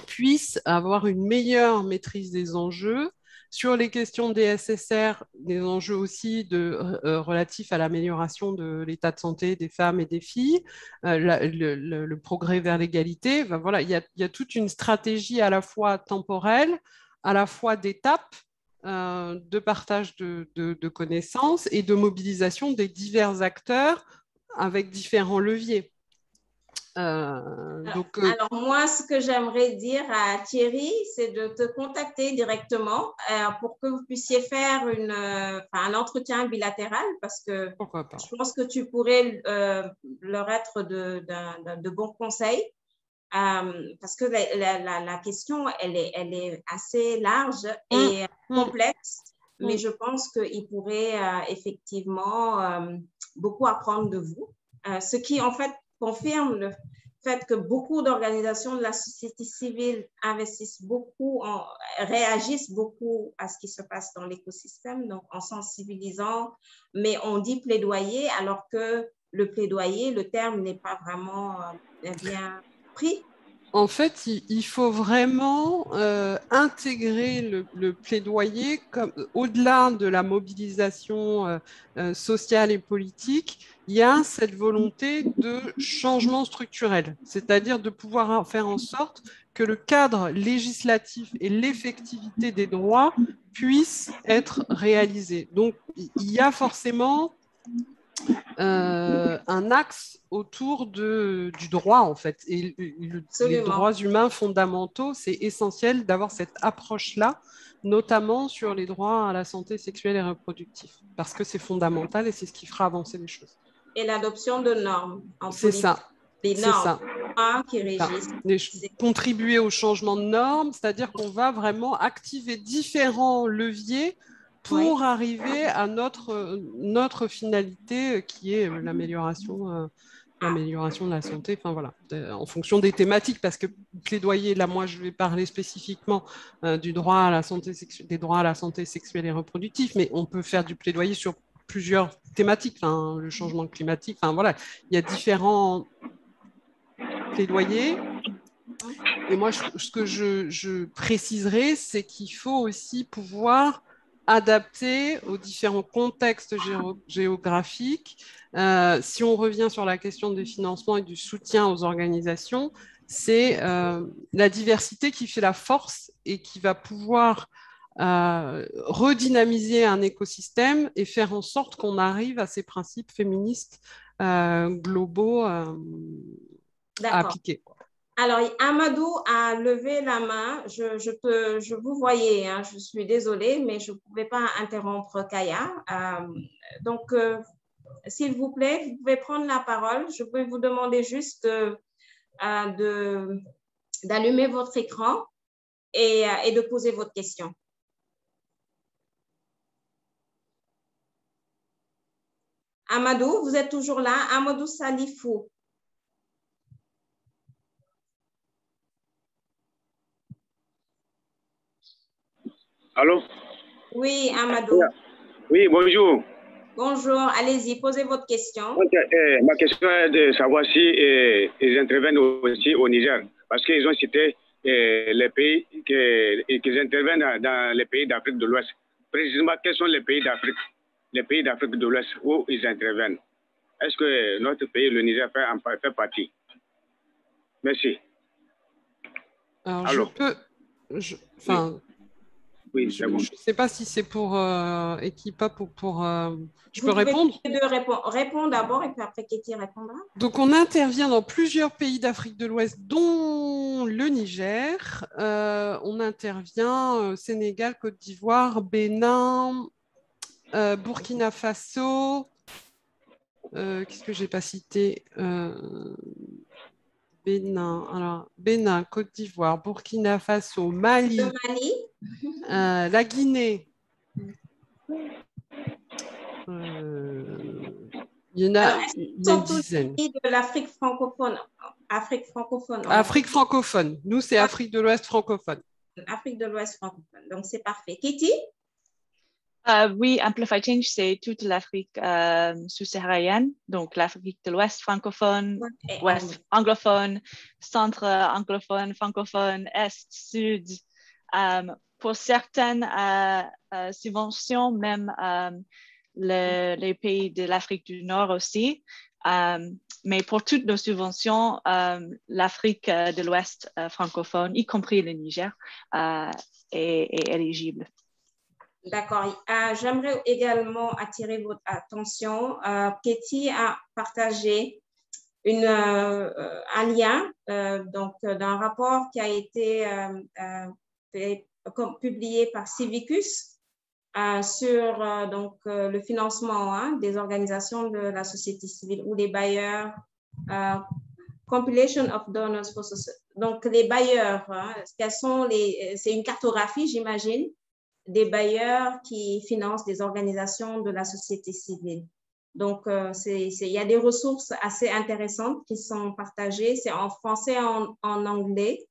S4: puissent avoir une meilleure maîtrise des enjeux sur les questions des SSR, des enjeux aussi relatifs à l'amélioration de l'état de santé des femmes et des filles, le progrès vers l'égalité. Ben voilà, il y a toute une stratégie à la fois temporelle, à la fois d'étapes, de partage de connaissances et de mobilisation des divers acteurs avec différents leviers.
S2: Alors moi, ce que j'aimerais dire à Thierry, c'est de te contacter directement pour que vous puissiez faire un entretien bilatéral, parce que je pense que tu pourrais leur être de bons conseils, parce que la question, elle est assez large et complexe, mais je pense qu'ils pourraient effectivement beaucoup apprendre de vous, ce qui en fait confirme le fait que beaucoup d'organisations de la société civile investissent beaucoup, réagissent beaucoup à ce qui se passe dans l'écosystème, donc en sensibilisant, mais on dit plaidoyer alors que le plaidoyer, le terme n'est pas vraiment bien pris.
S4: En fait, il faut vraiment intégrer le plaidoyer au-delà de la mobilisation sociale et politique. Il y a cette volonté de changement structurel, c'est-à-dire de pouvoir faire en sorte que le cadre législatif et l'effectivité des droits puissent être réalisés. Donc, il y a forcément un axe autour du droit, en fait. Et les droits humains fondamentaux, c'est essentiel d'avoir cette approche-là, notamment sur les droits à la santé sexuelle et reproductive, parce que c'est fondamental et c'est ce qui fera avancer les choses.
S2: Et l'adoption de normes.
S4: C'est ça.
S2: Des normes qui régissent.
S4: Contribuer au changement de normes, c'est-à-dire qu'on va vraiment activer différents leviers pour arriver à notre finalité qui est l'amélioration de la santé, enfin voilà, en fonction des thématiques, parce que plaidoyer, là moi je vais parler spécifiquement des droits à la santé sexuelle et reproductive, mais on peut faire du plaidoyer sur plusieurs thématiques, le changement climatique, enfin voilà, il y a différents plaidoyers. Et moi, ce que je préciserai, c'est qu'il faut aussi pouvoir adapter aux différents contextes géographiques. Si on revient sur la question des financements et du soutien aux organisations, c'est la diversité qui fait la force et qui va pouvoir redynamiser un écosystème et faire en sorte qu'on arrive à ces principes féministes globaux à appliquer.
S2: Alors, Amadou a levé la main. Je vous voyais, hein, je suis désolée, mais je ne pouvais pas interrompre Kaya. Donc, s'il vous plaît, vous pouvez prendre la parole. Je peux vous demander juste d'allumer votre écran et de poser votre question. Amadou, vous êtes toujours là? Amadou Salifou.
S5: Allô?
S2: Oui, Amadou.
S5: Oui, bonjour.
S2: Bonjour, allez-y, posez votre question.
S5: Donc, ma question est de savoir si ils interviennent aussi au Niger, parce qu'ils ont cité les pays qu'ils interviennent dans les pays d'Afrique de l'Ouest. Précisément, quels sont les pays d'Afrique de l'Ouest où ils interviennent? Est-ce que notre pays, le Niger, fait partie? Merci.
S4: Alors,
S5: allô?
S4: Oui, je ne sais pas si c'est pour Equipa ou pour... je peux répondre?
S2: Réponds d'abord et puis après Kéti répondra.
S4: Donc, on intervient dans plusieurs pays d'Afrique de l'Ouest, dont le Niger. On intervient Sénégal, Côte d'Ivoire, Bénin, Burkina Faso. Qu'est-ce que je n'ai pas cité? Bénin, Côte d'Ivoire, Burkina Faso, Mali.
S2: Le Mali.
S4: La Guinée. Il y en a une dizaine.
S2: De l'Afrique francophone. Afrique
S4: francophone. Nous, c'est Afrique de l'Ouest francophone.
S2: Afrique de l'Ouest francophone. Donc, c'est parfait. Kitty?
S3: Oui, Amplify Change, c'est toute l'Afrique sous-saharienne, donc l'Afrique de l'Ouest francophone, Ouest anglophone, centre anglophone, francophone, Est, Sud. Pour certaines subventions, même les pays de l'Afrique du Nord aussi. Mais pour toutes nos subventions, l'Afrique de l'Ouest francophone, y compris le Niger, est éligible.
S2: D'accord. J'aimerais également attirer votre attention. Kéti a partagé un lien d'un rapport qui a été publié par Civicus sur le financement des organisations de la société civile ou des bailleurs. Compilation of donors for society. Donc, les bailleurs, c'est une cartographie, j'imagine, des bailleurs qui financent des organisations de la société civile. Donc, il y a des ressources assez intéressantes qui sont partagées. C'est en français et en anglais.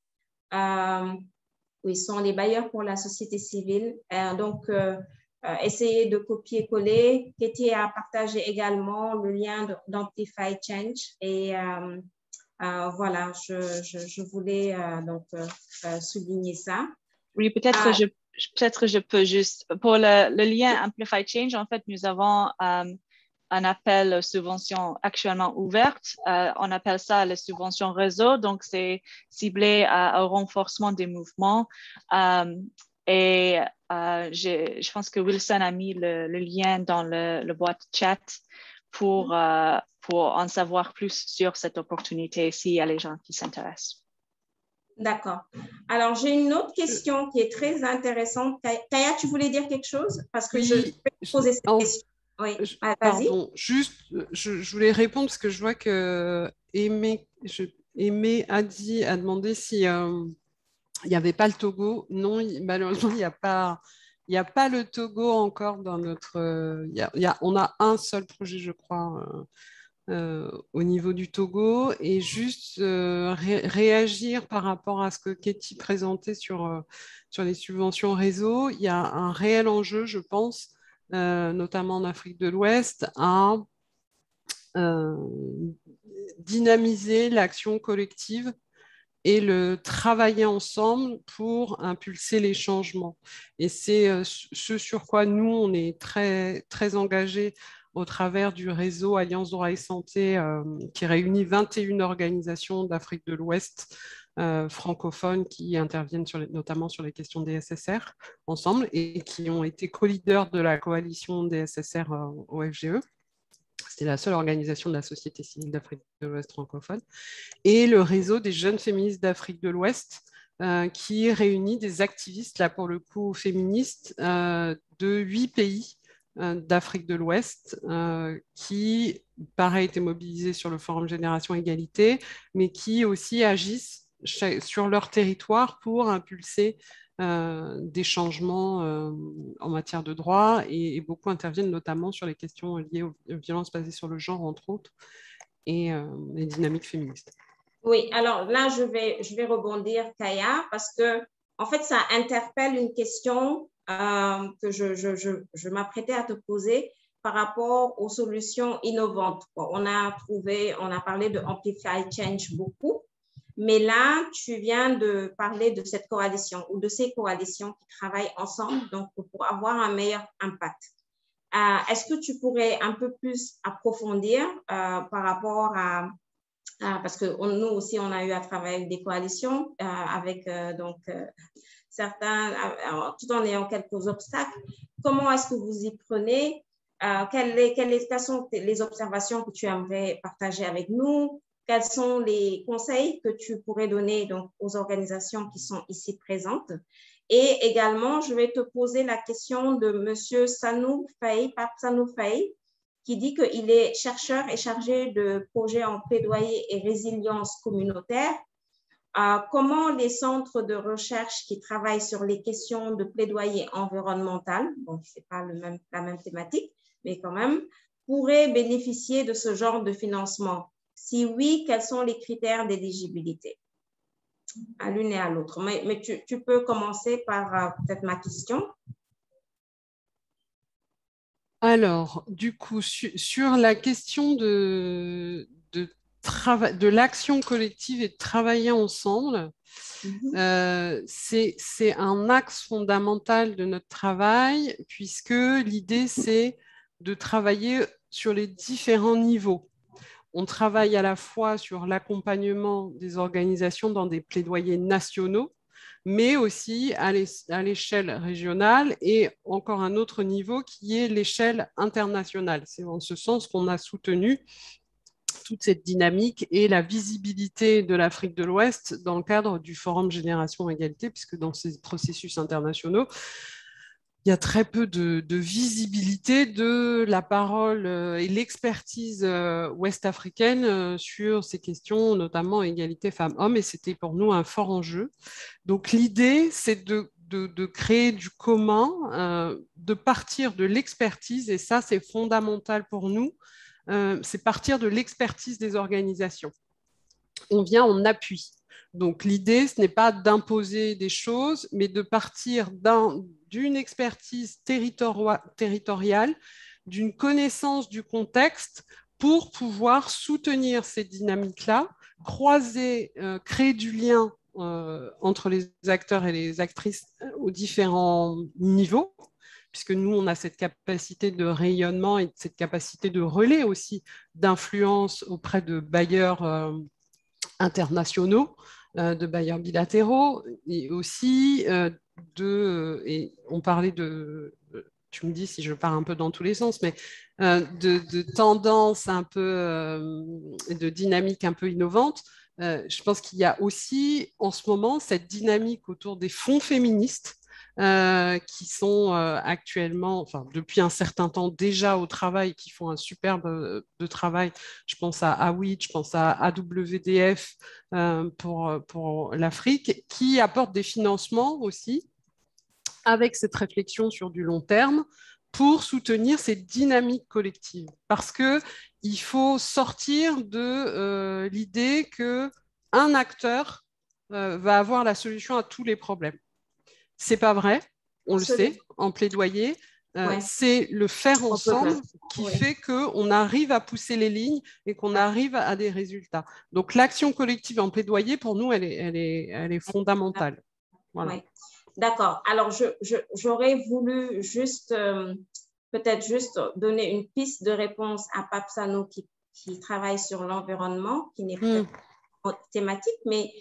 S2: Oui, ce sont les bailleurs pour la société civile. Donc, essayez de copier-coller. Kéti a partagé également le lien d'Amplify Change. Et voilà, je voulais souligner ça.
S3: Oui, peut-être je peux juste, pour le lien Amplify Change, en fait, nous avons un appel aux subventions actuellement ouverte. On appelle ça les subventions réseau, donc c'est ciblé au renforcement des mouvements. Et je pense que Wilson a mis le lien dans le boîte chat pour en savoir plus sur cette opportunité s'il y a les gens qui s'intéressent.
S2: D'accord. Alors, j'ai une autre question qui est très intéressante. Kaya, tu voulais dire quelque chose? Parce que je vais poser cette question. Oui,
S4: pardon, juste, je voulais répondre parce que je vois que Aimé a demandé si il n'y avait pas le Togo. Non, malheureusement, il n'y a pas le Togo encore dans notre... on a un seul projet, je crois, au niveau du Togo, et juste réagir par rapport à ce que Kéti présentait sur les subventions réseau. Il y a un réel enjeu, je pense, notamment en Afrique de l'Ouest, à dynamiser l'action collective et le travailler ensemble pour impulser les changements. Et c'est ce sur quoi nous, on est très, très engagés au travers du réseau Alliance Droit et Santé qui réunit 21 organisations d'Afrique de l'Ouest francophones qui interviennent notamment sur les questions des SSR ensemble et qui ont été co-leaders de la coalition des SSR au FGE. C'était la seule organisation de la société civile d'Afrique de l'Ouest francophone. Et le réseau des jeunes féministes d'Afrique de l'Ouest, qui réunit des activistes, là pour le coup féministes, de 8 pays d'Afrique de l'Ouest, qui, pareil, étaient mobilisés sur le Forum Génération Égalité, mais qui aussi agissent sur leur territoire pour impulser des changements en matière de droit et beaucoup interviennent notamment sur les questions liées aux violences basées sur le genre, entre autres, et les dynamiques féministes.
S2: Oui, alors là, je vais rebondir, Kaya, parce que, en fait, ça interpelle une question que je m'apprêtais à te poser par rapport aux solutions innovantes. Bon, on a parlé de Amplify Change beaucoup, mais là, tu viens de parler de cette coalition ou de ces coalitions qui travaillent ensemble donc, pour avoir un meilleur impact. Est-ce que tu pourrais un peu plus approfondir par rapport à parce que nous aussi, on a eu à travailler avec des coalitions, avec certains, tout en ayant quelques obstacles. Comment est-ce que vous y prenez? Quelles sont les observations que tu aimerais partager avec nous? Quels sont les conseils que tu pourrais donner donc, aux organisations qui sont ici présentes? Et également, je vais te poser la question de M. Sanou Faye, Pape Sanou Faye, qui dit qu'il est chercheur et chargé de projets en plaidoyer et résilience communautaire. Comment les centres de recherche qui travaillent sur les questions de plaidoyer environnemental, bon, ce n'est pas la même thématique, mais quand même, pourraient bénéficier de ce genre de financement? Si oui, quels sont les critères d'éligibilité? À l'une et à l'autre. Mais tu peux commencer par peut-être ma question.
S4: Alors, du coup, sur la question de l'action collective et de travailler ensemble, c'est un axe fondamental de notre travail, puisque l'idée, c'est de travailler sur les différents niveaux. On travaille à la fois sur l'accompagnement des organisations dans des plaidoyers nationaux, mais aussi à l'échelle régionale et encore un autre niveau qui est l'échelle internationale. C'est en ce sens qu'on a soutenu toute cette dynamique et la visibilité de l'Afrique de l'Ouest dans le cadre du Forum Génération Égalité, puisque dans ces processus internationaux, il y a très peu de visibilité de la parole et l'expertise ouest-africaine sur ces questions, notamment égalité femmes-hommes, et c'était pour nous un fort enjeu. Donc l'idée, c'est de créer du commun, de partir de l'expertise, et ça, c'est fondamental pour nous, c'est partir de l'expertise des organisations. On vient en appui. Donc l'idée, ce n'est pas d'imposer des choses, mais de partir d'une expertise territoriale, d'une connaissance du contexte pour pouvoir soutenir ces dynamiques-là, croiser, créer du lien entre les acteurs et les actrices aux différents niveaux, puisque nous, on a cette capacité de rayonnement et cette capacité de relais aussi, d'influence auprès de bailleurs internationaux, de bailleurs bilatéraux, et aussi et on parlait tu me dis si je pars un peu dans tous les sens, mais de tendances un peu, de dynamiques un peu innovantes. Je pense qu'il y a aussi en ce moment cette dynamique autour des fonds féministes qui sont actuellement, enfin depuis un certain temps déjà au travail, qui font un superbe de travail. Je pense à AWID, je pense à AWDF pour l'Afrique, qui apportent des financements aussi avec cette réflexion sur du long terme pour soutenir ces dynamiques collectives. Parce qu'il faut sortir de l'idée qu'un acteur va avoir la solution à tous les problèmes. C'est pas vrai, on le sait, en plaidoyer. C'est le faire ensemble qui fait qu'on arrive à pousser les lignes et qu'on arrive à des résultats. Donc l'action collective en plaidoyer, pour nous, elle est fondamentale. Voilà.
S2: D'accord. Alors, j'aurais voulu peut-être juste donner une piste de réponse à Pape Sanou qui travaille sur l'environnement, qui n'est pas thématique, mais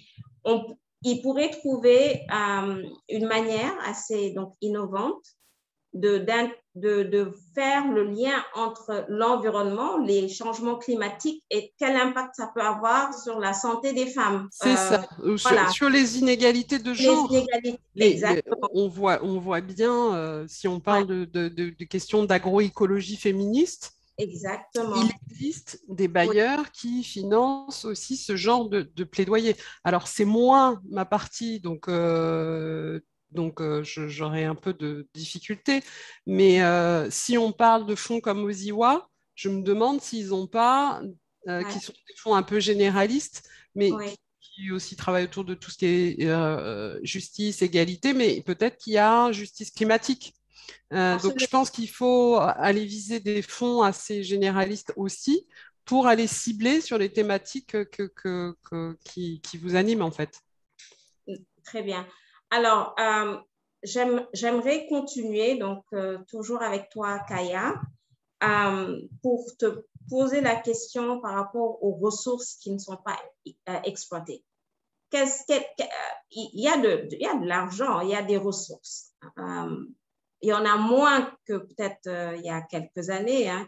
S2: ils pourraient trouver une manière assez donc, innovante de faire le lien entre l'environnement, les changements climatiques et quel impact ça peut avoir sur la santé des femmes.
S4: C'est ça,
S2: voilà.
S4: sur les inégalités de genre.
S2: Les inégalités, exactement.
S4: On voit bien, si on parle de questions d'agroécologie féministe,
S2: exactement.
S4: Il existe des bailleurs qui financent aussi ce genre de plaidoyer. Alors, c'est moins ma partie, donc j'aurai un peu de difficulté. Mais si on parle de fonds comme Oziwa, je me demande s'ils n'ont pas, qui sont des fonds un peu généralistes, mais qui aussi travaillent autour de tout ce qui est justice, égalité, mais peut-être qu'il y a justice climatique. Donc, je pense qu'il faut aller viser des fonds assez généralistes aussi pour aller cibler sur les thématiques qui vous animent, en fait.
S2: Très bien. Alors, j'aimerais continuer, donc toujours avec toi, Kaya, pour te poser la question par rapport aux ressources qui ne sont pas exploitées. Il y a de l'argent, il y a des ressources. Il y en a moins que peut-être il y a quelques années, hein,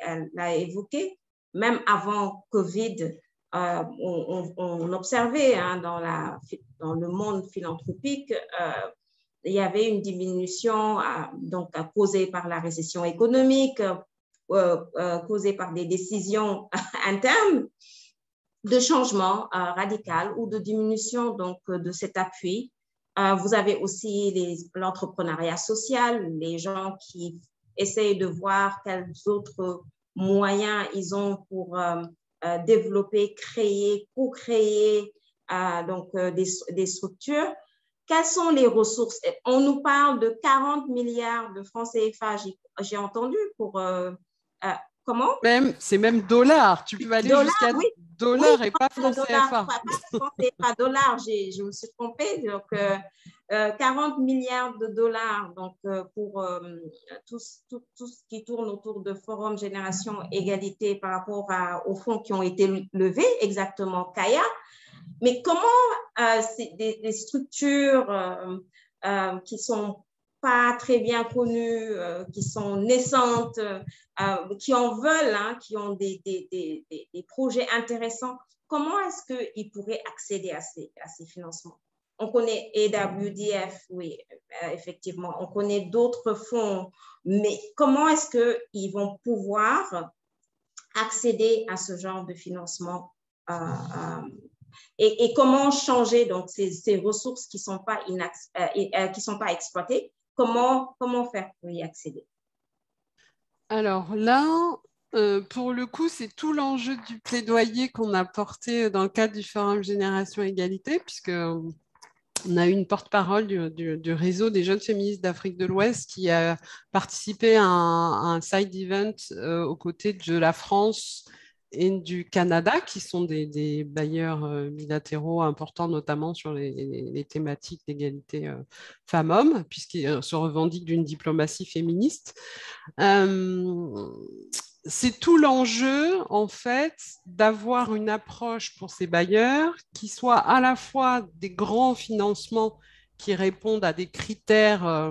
S2: elle l'a évoqué. Même avant Covid, on observait hein, dans le monde philanthropique, il y avait une diminution donc, causée par la récession économique, causée par des décisions internes de changement radical ou de diminution donc, de cet appui. Vous avez aussi l'entrepreneuriat social, les gens qui essayent de voir quels autres moyens ils ont pour développer, créer, co-créer donc, des structures. Quelles sont les ressources? On nous parle de 40 milliards de francs CFA, j'ai entendu, pour… comment?
S4: C'est même dollars. Tu peux aller jusqu'à dollars et pas francs CFA.
S2: Pas dollars, je me suis trompée. Donc, 40 milliards de dollars donc, pour tout ce qui tourne autour de Forum Génération Égalité par rapport aux fonds qui ont été levés, exactement, Kaya. Mais comment des structures qui ne sont pas très bien connues, qui sont naissantes, qui en veulent, hein, qui ont des projets intéressants, comment est-ce qu'ils pourraient accéder à ces financements? On connaît EWDF, oui, effectivement. On connaît d'autres fonds, mais comment est-ce qu'ils vont pouvoir accéder à ce genre de financement et comment changer donc, ces ressources qui ne sont pas exploitées? Comment faire pour y accéder?
S4: Alors là, pour le coup, c'est tout l'enjeu du plaidoyer qu'on a porté dans le cadre du Forum Génération Égalité, puisque on a eu une porte-parole du réseau des jeunes féministes d'Afrique de l'Ouest qui a participé à un side event aux côtés de la France et du Canada, qui sont des bailleurs bilatéraux importants, notamment sur les thématiques d'égalité femmes-hommes, puisqu'ils se revendiquent d'une diplomatie féministe. C'est tout l'enjeu, en fait, d'avoir une approche pour ces bailleurs qui soit à la fois des grands financements qui répondent à des critères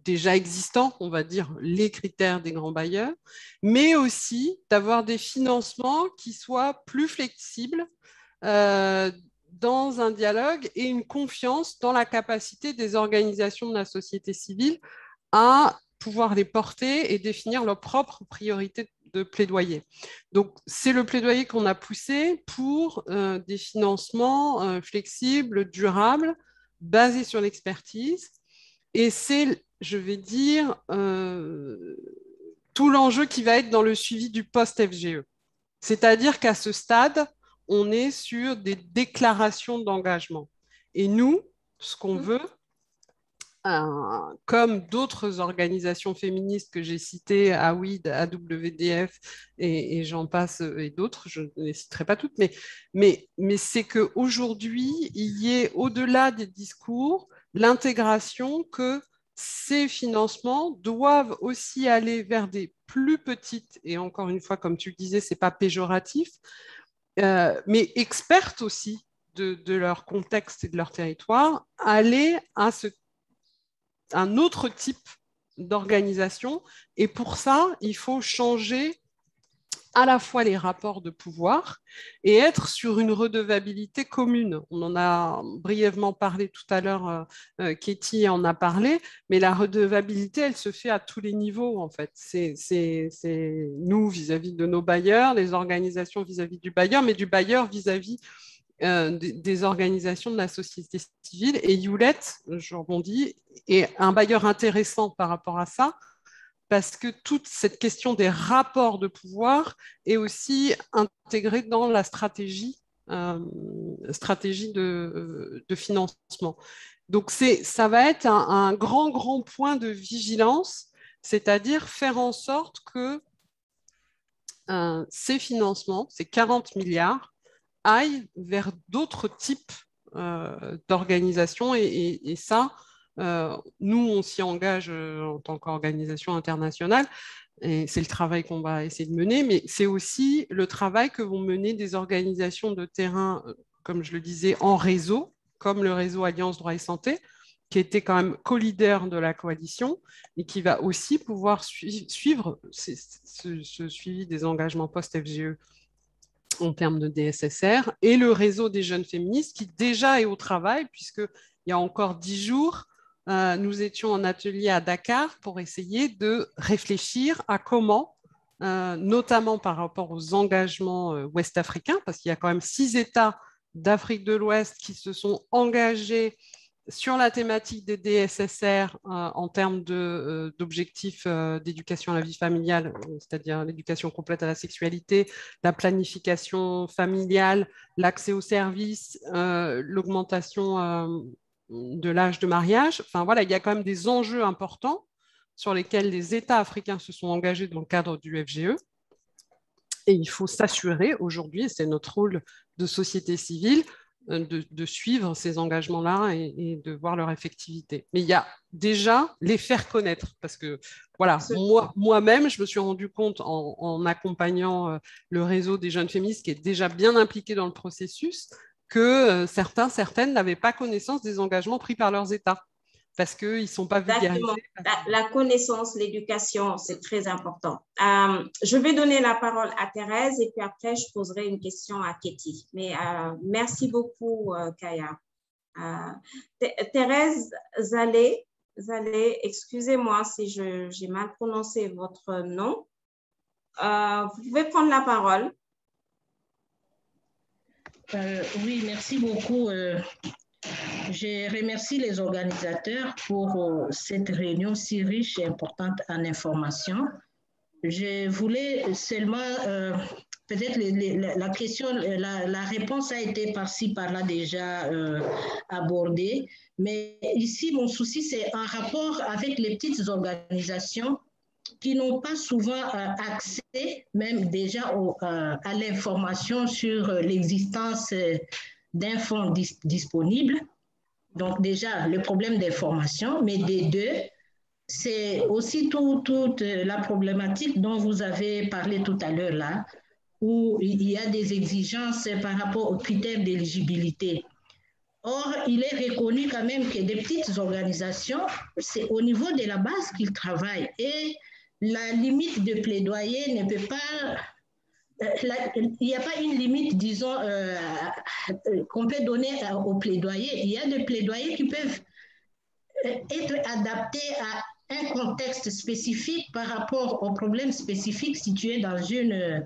S4: déjà existants, on va dire les critères des grands bailleurs, mais aussi d'avoir des financements qui soient plus flexibles dans un dialogue et une confiance dans la capacité des organisations de la société civile à pouvoir les porter et définir leurs propres priorités de plaidoyer. Donc, c'est le plaidoyer qu'on a poussé pour des financements flexibles, durables, basés sur l'expertise. Et c'est, je vais dire, tout l'enjeu qui va être dans le suivi du post-FGE. C'est-à-dire qu'à ce stade, on est sur des déclarations d'engagement. Et nous, ce qu'on veut, comme d'autres organisations féministes que j'ai citées, AWID, AWDF et j'en passe et d'autres, je ne les citerai pas toutes, mais c'est qu'aujourd'hui, il y ait au-delà des discours l'intégration que ces financements doivent aussi aller vers des plus petites, et encore une fois, comme tu le disais, ce n'est pas péjoratif, mais expertes aussi de leur contexte et de leur territoire, aller à un autre type d'organisation. Et pour ça, il faut changer à la fois les rapports de pouvoir et être sur une redevabilité commune. On en a brièvement parlé tout à l'heure, Katie en a parlé, mais la redevabilité, elle se fait à tous les niveaux, en fait. C'est nous vis-à-vis de nos bailleurs, les organisations vis-à-vis du bailleur, mais du bailleur vis-à-vis des organisations de la société civile. Et Hewlett, je rebondis, est un bailleur intéressant par rapport à ça, parce que toute cette question des rapports de pouvoir est aussi intégrée dans la stratégie de financement. Donc, ça va être un grand point de vigilance, c'est-à-dire faire en sorte que ces financements, ces 40 milliards, aillent vers d'autres types d'organisations. Et ça, nous, on s'y engage en tant qu'organisation internationale, et c'est le travail qu'on va essayer de mener, mais c'est aussi le travail que vont mener des organisations de terrain, comme je le disais, en réseau, comme le réseau Alliance Droit et Santé, qui était quand même co-leader de la coalition et qui va aussi pouvoir suivre ce suivi des engagements post-FGE en termes de DSSR, et le réseau des jeunes féministes qui déjà est au travail, puisqu'il y a encore 10 jours, nous étions en atelier à Dakar pour essayer de réfléchir à comment, notamment par rapport aux engagements ouest-africains, parce qu'il y a quand même 6 États d'Afrique de l'Ouest qui se sont engagés sur la thématique des DSSR en termes d'objectifs d'éducation à la vie familiale, c'est-à-dire l'éducation complète à la sexualité, la planification familiale, l'accès aux services, l'augmentation de l'âge de mariage. Enfin voilà, il y a quand même des enjeux importants sur lesquels les États africains se sont engagés dans le cadre du FGE. Et il faut s'assurer aujourd'hui, et c'est notre rôle de société civile, de suivre ces engagements-là et de voir leur effectivité. Mais il y a déjà les faire connaître, parce que voilà, moi-même, je me suis rendu compte en accompagnant le réseau des jeunes féministes qui est déjà bien impliqué dans le processus, que certaines n'avaient pas connaissance des engagements pris par leurs États, parce qu'ils ne sont pas vulgarisés.
S2: La connaissance, l'éducation, c'est très important. Je vais donner la parole à Thérèse et puis après, je poserai une question à Katie. Mais merci beaucoup, Kaya. Thérèse Zalé, excusez-moi si j'ai mal prononcé votre nom. Vous pouvez prendre la parole.
S6: Oui, merci beaucoup. Je remercie les organisateurs pour cette réunion si riche et importante en informations. Je voulais seulement, peut-être la question, la réponse a été par-ci, par-là déjà abordée, mais ici, mon souci, c'est un rapport avec les petites organisations qui n'ont pas souvent accès, même déjà à l'information sur l'existence d'un fonds disponible. Donc déjà, le problème d'information, mais des deux, c'est aussi toute la problématique dont vous avez parlé tout à l'heure là, où il y a des exigences par rapport aux critères d'éligibilité. Or, il est reconnu quand même que des petites organisations, c'est au niveau de la base qu'ils travaillent et la limite de plaidoyer ne peut pas... il n'y a pas une limite, disons, qu'on peut donner au plaidoyer. Il y a des plaidoyers qui peuvent être adaptés à un contexte spécifique par rapport aux problèmes spécifiques situés dans une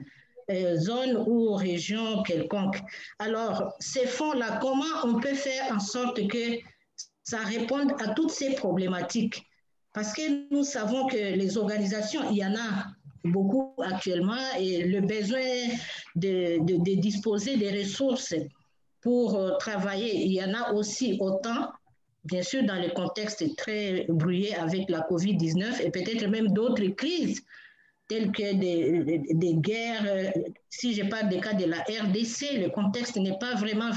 S6: zone ou région quelconque. Alors, ces fonds-là, comment on peut faire en sorte que ça réponde à toutes ces problématiques? Parce que nous savons que les organisations, il y en a beaucoup actuellement et le besoin de disposer des ressources pour travailler, il y en a aussi autant, bien sûr dans le contexte très brouillé avec la COVID-19 et peut-être même d'autres crises telles que des guerres. Si je parle des cas de la RDC, le contexte n'est pas vraiment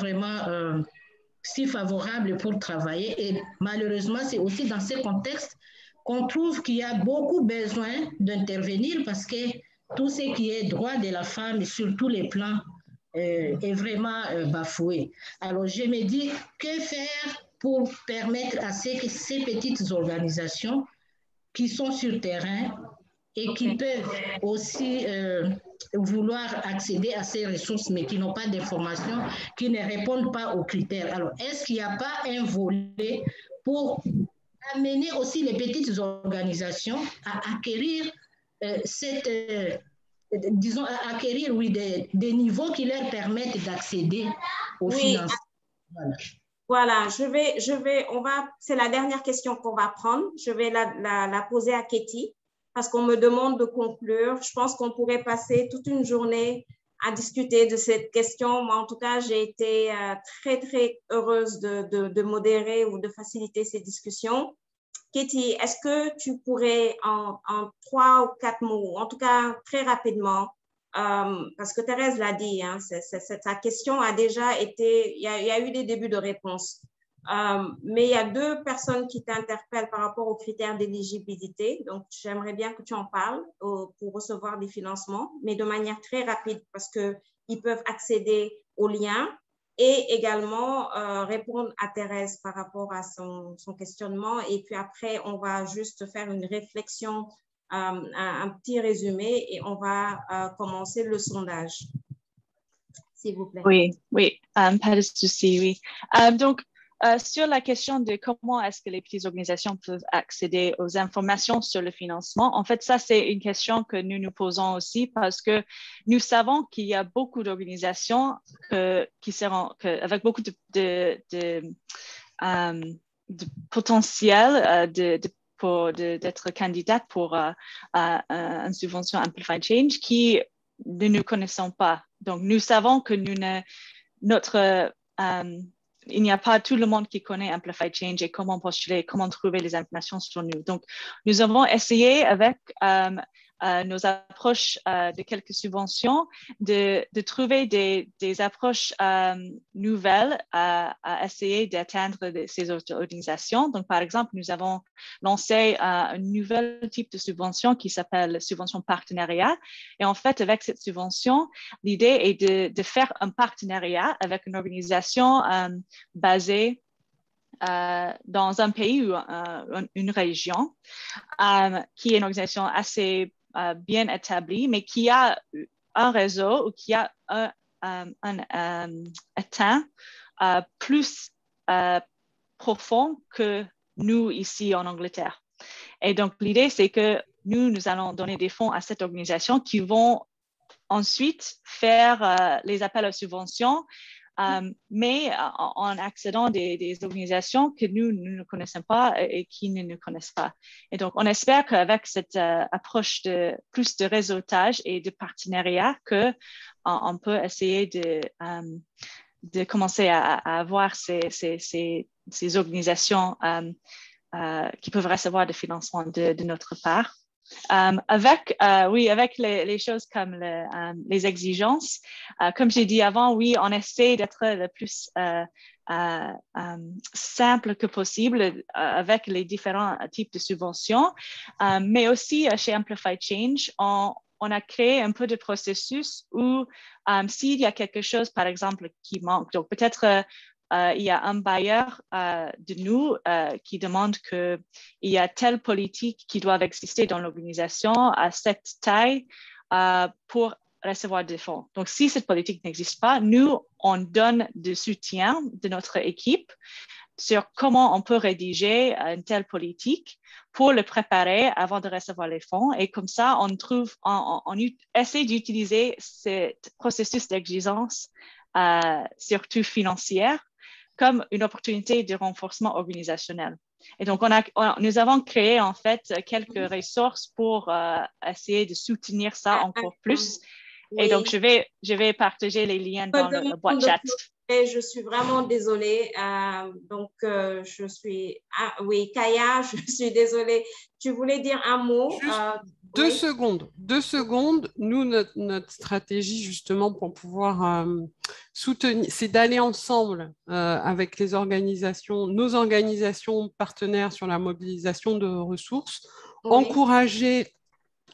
S6: si favorable pour travailler et malheureusement c'est aussi dans ce contexte qu'on trouve qu'il y a beaucoup besoin d'intervenir parce que tout ce qui est droit de la femme sur tous les plans est vraiment bafouée. Alors, je me dis, que faire pour permettre à ces petites organisations qui sont sur le terrain et qui peuvent aussi vouloir accéder à ces ressources, mais qui n'ont pas d'informations, qui ne répondent pas aux critères. Alors, est-ce qu'il n'y a pas un volet pour amener aussi les petites organisations à acquérir disons, à acquérir des niveaux qui leur permettent d'accéder au financement?
S2: Voilà, c'est la dernière question qu'on va prendre. Je vais la poser à Katie parce qu'on me demande de conclure. Je pense qu'on pourrait passer toute une journée à discuter de cette question. Moi, en tout cas, j'ai été très, très heureuse de modérer ou de faciliter ces discussions. Katie, est-ce que tu pourrais en 3 ou 4 mots, en tout cas très rapidement, parce que Thérèse l'a dit, hein, sa question a déjà été, il y a eu des débuts de réponse, mais il y a 2 personnes qui t'interpellent par rapport aux critères d'éligibilité, donc j'aimerais bien que tu en parles pour recevoir des financements, mais de manière très rapide parce qu'ils peuvent accéder aux liens. Et également répondre à Thérèse par rapport à son questionnement. Et puis après, on va juste faire une réflexion, un petit résumé et on va commencer le sondage. S'il vous plaît.
S3: Oui, pas de souci, oui. Donc, sur la question de comment est-ce que les petites organisations peuvent accéder aux informations sur le financement, en fait, ça, c'est une question que nous nous posons aussi parce que nous savons qu'il y a beaucoup d'organisations avec beaucoup de potentiel d'être candidates pour une subvention Amplify Change qui ne nous connaissons pas. Donc, nous savons que il n'y a pas tout le monde qui connaît Amplify Change et comment postuler, comment trouver les informations sur nous. Donc, nous avons essayé avec nos approches de quelques subventions de trouver des approches nouvelles à essayer d'atteindre ces organisations. Donc, par exemple, nous avons lancé un nouvel type de subvention qui s'appelle subvention partenariat. Et en fait, avec cette subvention, l'idée est de faire un partenariat avec une organisation basée dans un pays ou une région qui est une organisation assez bien établie, mais qui a un réseau ou qui a un état plus profond que nous ici en Angleterre. Et donc, l'idée, c'est que nous allons donner des fonds à cette organisation qui vont ensuite faire les appels à subventions, mais en accédant des organisations que nous ne connaissons pas et qui ne nous connaissent pas. Et donc, on espère qu'avec cette approche de plus de réseautage et de partenariat, qu'on peut essayer de commencer à avoir ces organisations qui peuvent recevoir des financements de notre part. Avec les choses comme les exigences, comme j'ai dit avant, oui, on essaie d'être le plus simple que possible avec les différents types de subventions, mais aussi chez Amplify Change, on a créé un peu de processus où s'il y a quelque chose, par exemple, qui manque, donc peut-être il y a un bailleur de nous qui demande qu'il y a telle politique qui doit exister dans l'organisation à cette taille pour recevoir des fonds. Donc, si cette politique n'existe pas, nous, on donne du soutien de notre équipe sur comment on peut rédiger une telle politique pour le préparer avant de recevoir les fonds. Et comme ça, on essaie d'utiliser ce processus d'exigence, surtout financière, comme une opportunité de renforcement organisationnel. Et donc, nous avons créé en fait quelques ressources pour essayer de soutenir ça encore plus. Oui. Et donc, je vais partager les liens dans le boîte chat.
S2: Et je suis vraiment désolée. Oui, Kaya, je suis désolée. Tu voulais dire un mot?
S4: Deux secondes. Nous, notre stratégie, justement, pour pouvoir soutenir, c'est d'aller ensemble avec les organisations, nos organisations partenaires sur la mobilisation de ressources, encourager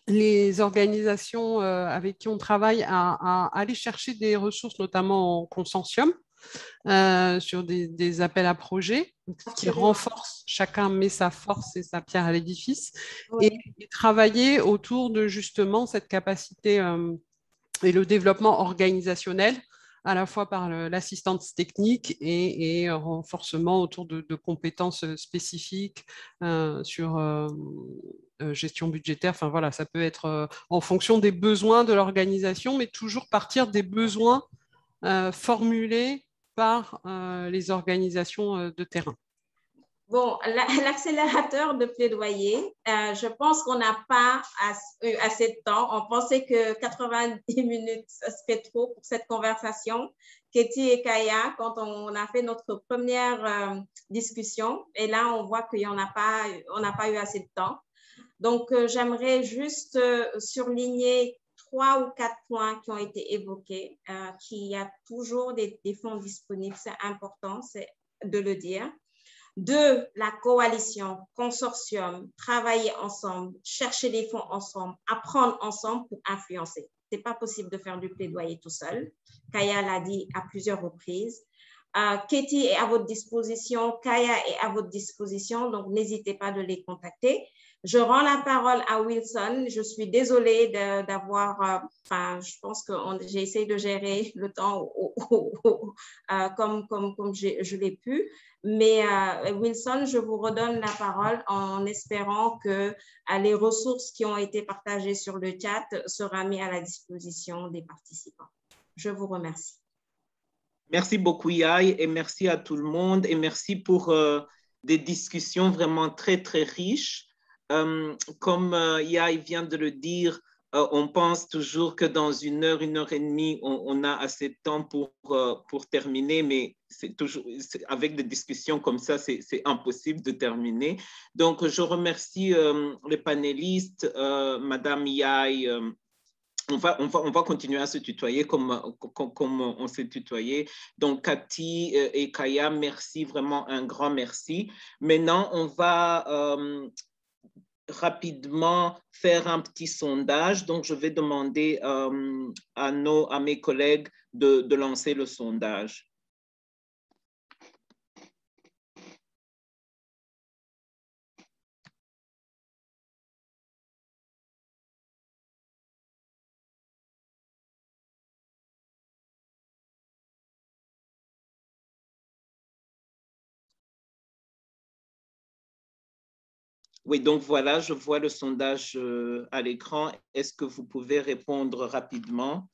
S4: les organisations avec qui on travaille à aller chercher des ressources, notamment en consortium, sur des appels à projets qui renforcent, chacun met sa force et sa pierre à l'édifice, et travailler autour de justement cette capacité et le développement organisationnel, à la fois par l'assistance technique et renforcement autour de compétences spécifiques sur gestion budgétaire. Enfin voilà, ça peut être en fonction des besoins de l'organisation, mais toujours partir des besoins formulés par les organisations de terrain.
S2: Bon, l'accélérateur de plaidoyer, je pense qu'on n'a pas eu assez de temps. On pensait que 90 minutes, ce serait trop pour cette conversation. Katie et Kaya, quand on a fait notre première discussion, et là, on voit qu'on n'a pas eu assez de temps. Donc, j'aimerais juste surligner 3 ou 4 points qui ont été évoqués, qu'il y a toujours des fonds disponibles. C'est important de le dire. 2, la coalition, consortium, travailler ensemble, chercher des fonds ensemble, apprendre ensemble pour influencer. Ce n'est pas possible de faire du plaidoyer tout seul. Kaya l'a dit à plusieurs reprises. Katie est à votre disposition, Kaya est à votre disposition, donc n'hésitez pas de les contacter. Je rends la parole à Wilson. Je suis désolée d'avoir, je pense que j'ai essayé de gérer le temps comme je l'ai pu. Mais Wilson, je vous redonne la parole en espérant que les ressources qui ont été partagées sur le chat seront mises à la disposition des participants. Je vous remercie.
S1: Merci beaucoup, Yael, et merci à tout le monde. Et merci pour des discussions vraiment très, très riches. Comme Yael vient de le dire, on pense toujours que dans 1 heure, 1 heure et demie, on a assez de temps pour terminer, mais avec des discussions comme ça, c'est impossible de terminer. Donc, je remercie les panélistes, Madame Yael. On va continuer à se tutoyer comme on s'est tutoyé. Donc, Cathy et Kaya, merci, vraiment un grand merci. Maintenant, on va rapidement faire un petit sondage. Donc, je vais demander à mes collègues de lancer le sondage. Oui, donc voilà, je vois le sondage à l'écran. Est-ce que vous pouvez répondre rapidement?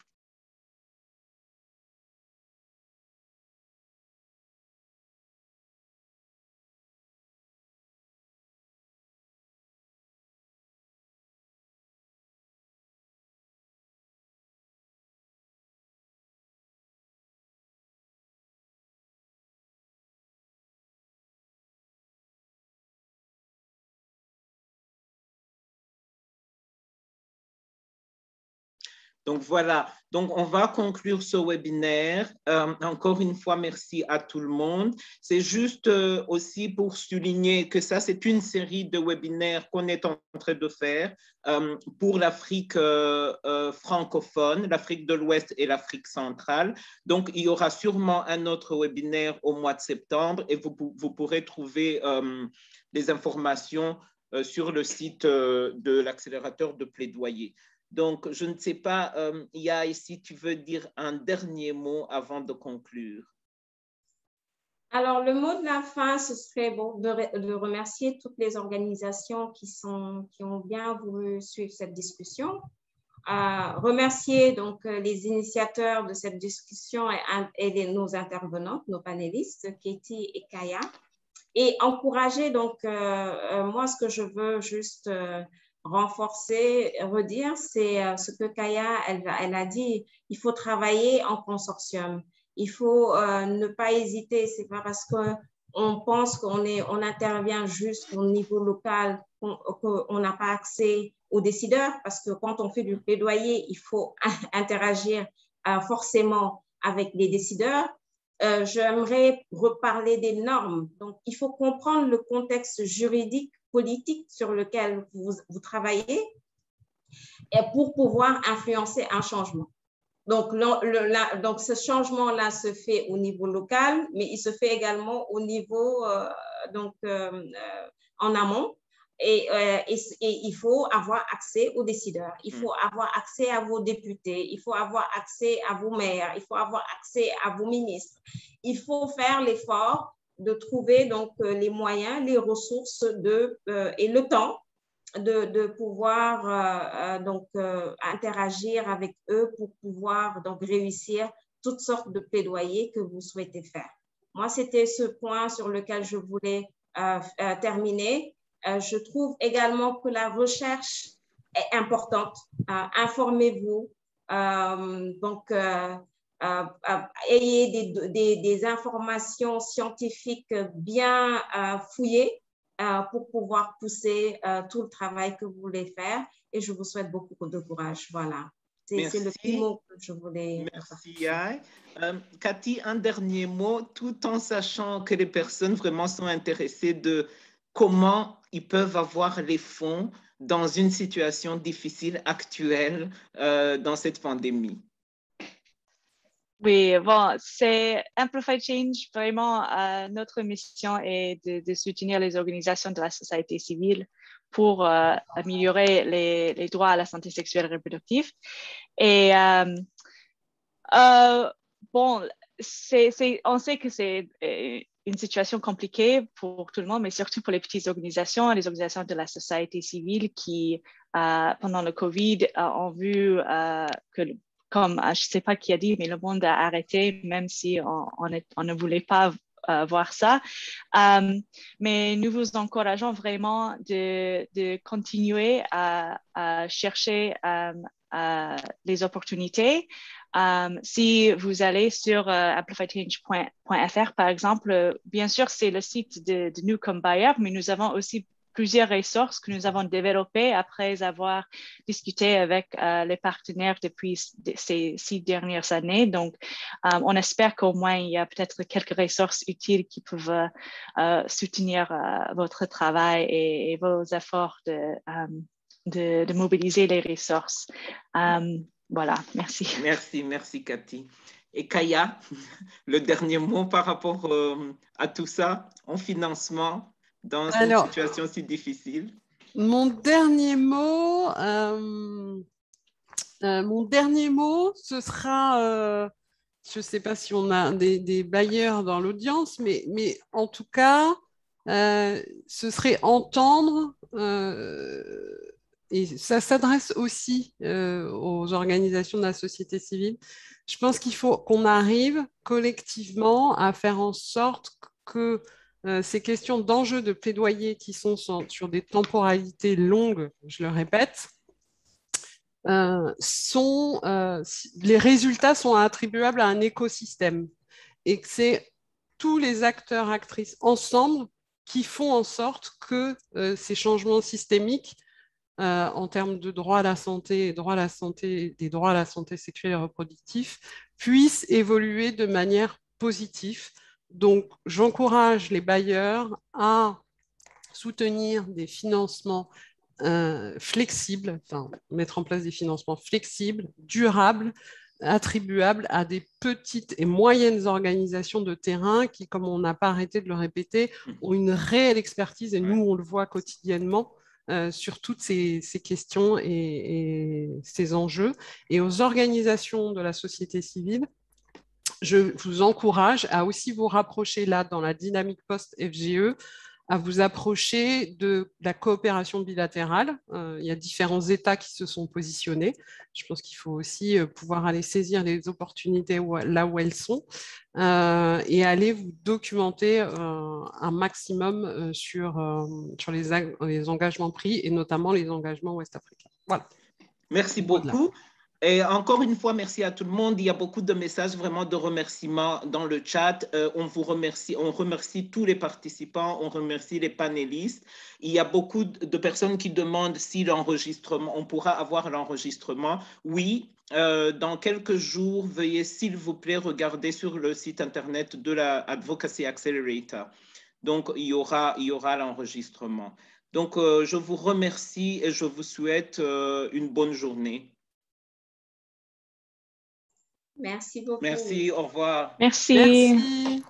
S1: Donc voilà, donc on va conclure ce webinaire. Encore une fois, merci à tout le monde. C'est juste aussi pour souligner que ça, c'est une série de webinaires qu'on est en train de faire pour l'Afrique francophone, l'Afrique de l'Ouest et l'Afrique centrale. Donc, il y aura sûrement un autre webinaire au mois de septembre et vous pourrez trouver les informations sur le site de l'accélérateur de plaidoyer. Donc, je ne sais pas, Yael, si tu veux dire un dernier mot avant de conclure.
S2: Alors, le mot de la fin, ce serait de remercier toutes les organisations qui ont bien voulu suivre cette discussion. Remercier donc les initiateurs de cette discussion et nos intervenants, nos panélistes, Katie et Kaya. Et encourager, donc, moi, ce que je veux juste renforcer, redire, c'est ce que Kaya, elle a dit, il faut travailler en consortium. Il faut ne pas hésiter, c'est pas parce qu'on pense qu'on intervient juste au niveau local qu'on n'a pas accès aux décideurs, parce que quand on fait du plaidoyer, il faut interagir forcément avec les décideurs. J'aimerais reparler des normes. Donc, il faut comprendre le contexte juridique, politique sur lequel vous travaillez. et pour pouvoir influencer un changement. Donc, donc ce changement-là se fait au niveau local, mais il se fait également au niveau en amont. Et il faut avoir accès aux décideurs, il faut avoir accès à vos députés, il faut avoir accès à vos maires, il faut avoir accès à vos ministres. Il faut faire l'effort de trouver donc les moyens, les ressources et le temps de pouvoir interagir avec eux pour pouvoir donc réussir toutes sortes de plaidoyers que vous souhaitez faire. Moi, c'était ce point sur lequel je voulais terminer. Je trouve également que la recherche est importante. Informez-vous. Ayez des informations scientifiques bien fouillées pour pouvoir pousser tout le travail que vous voulez faire. Et je vous souhaite beaucoup de courage. Voilà. C'est le petit mot que je voulais.
S1: Merci, Yaye. Cathy, un dernier mot, tout en sachant que les personnes vraiment sont intéressées de comment ils peuvent avoir les fonds dans une situation difficile actuelle dans cette pandémie.
S3: Oui, bon, c'est Amplify Change, vraiment, notre mission est de soutenir les organisations de la société civile pour améliorer les droits à la santé sexuelle et reproductive. Et bon, on sait que c'est une situation compliquée pour tout le monde, mais surtout pour les petites organisations, les organisations de la société civile qui, pendant le COVID, ont vu que comme je ne sais pas qui a dit, mais le monde a arrêté, même si on ne voulait pas voir ça. Mais nous vous encourageons vraiment de continuer à chercher les opportunités. Si vous allez sur amplifychange.fr, par exemple, bien sûr, c'est le site de nous comme bailleur, mais nous avons aussi plusieurs ressources que nous avons développées après avoir discuté avec les partenaires depuis ces 6 dernières années. Donc, on espère qu'au moins, il y a peut-être quelques ressources utiles qui peuvent soutenir votre travail et vos efforts de mobiliser les ressources. Voilà, merci.
S1: Merci Cathy. Et Kaya, le dernier mot par rapport à tout ça, en financement, dans une situation si difficile?
S4: Mon dernier mot, ce sera, je ne sais pas si on a des bailleurs dans l'audience, mais en tout cas, ce serait entendre, et ça s'adresse aussi aux organisations de la société civile. Je pense qu'il faut qu'on arrive collectivement à faire en sorte que ces questions d'enjeux de plaidoyer qui sont sur des temporalités longues, je le répète, les résultats sont attribuables à un écosystème et que c'est tous les acteurs, actrices ensemble qui font en sorte que ces changements systémiques en termes de droit à la santé, des droits à la santé sexuelle et reproductive puissent évoluer de manière positive. Donc, j'encourage les bailleurs à soutenir des financements flexibles, enfin, mettre en place des financements flexibles, durables, attribuables à des petites et moyennes organisations de terrain qui, comme on n'a pas arrêté de le répéter, ont une réelle expertise, et nous, on le voit quotidiennement, sur toutes ces questions et ces enjeux. Et aux organisations de la société civile, je vous encourage à aussi vous rapprocher là, dans la dynamique post-FGE, à vous approcher de la coopération bilatérale. Il y a différents États qui se sont positionnés. Je pense qu'il faut aussi pouvoir aller saisir les opportunités là où elles sont et aller vous documenter un maximum sur les engagements pris et notamment les engagements ouest-africains. Voilà.
S1: Merci beaucoup. Et encore une fois, merci à tout le monde. Il y a beaucoup de messages vraiment de remerciements dans le chat. On vous remercie, on remercie tous les participants, on remercie les panélistes. Il y a beaucoup de personnes qui demandent si l'enregistrement, on pourra avoir l'enregistrement. Oui, dans quelques jours, veuillez s'il vous plaît regarder sur le site internet de la Advocacy Accelerator. Donc, il y aura l'enregistrement. Donc, je vous remercie et je vous souhaite une bonne journée.
S2: Merci beaucoup.
S1: Merci, au revoir.
S3: Merci.
S4: Merci.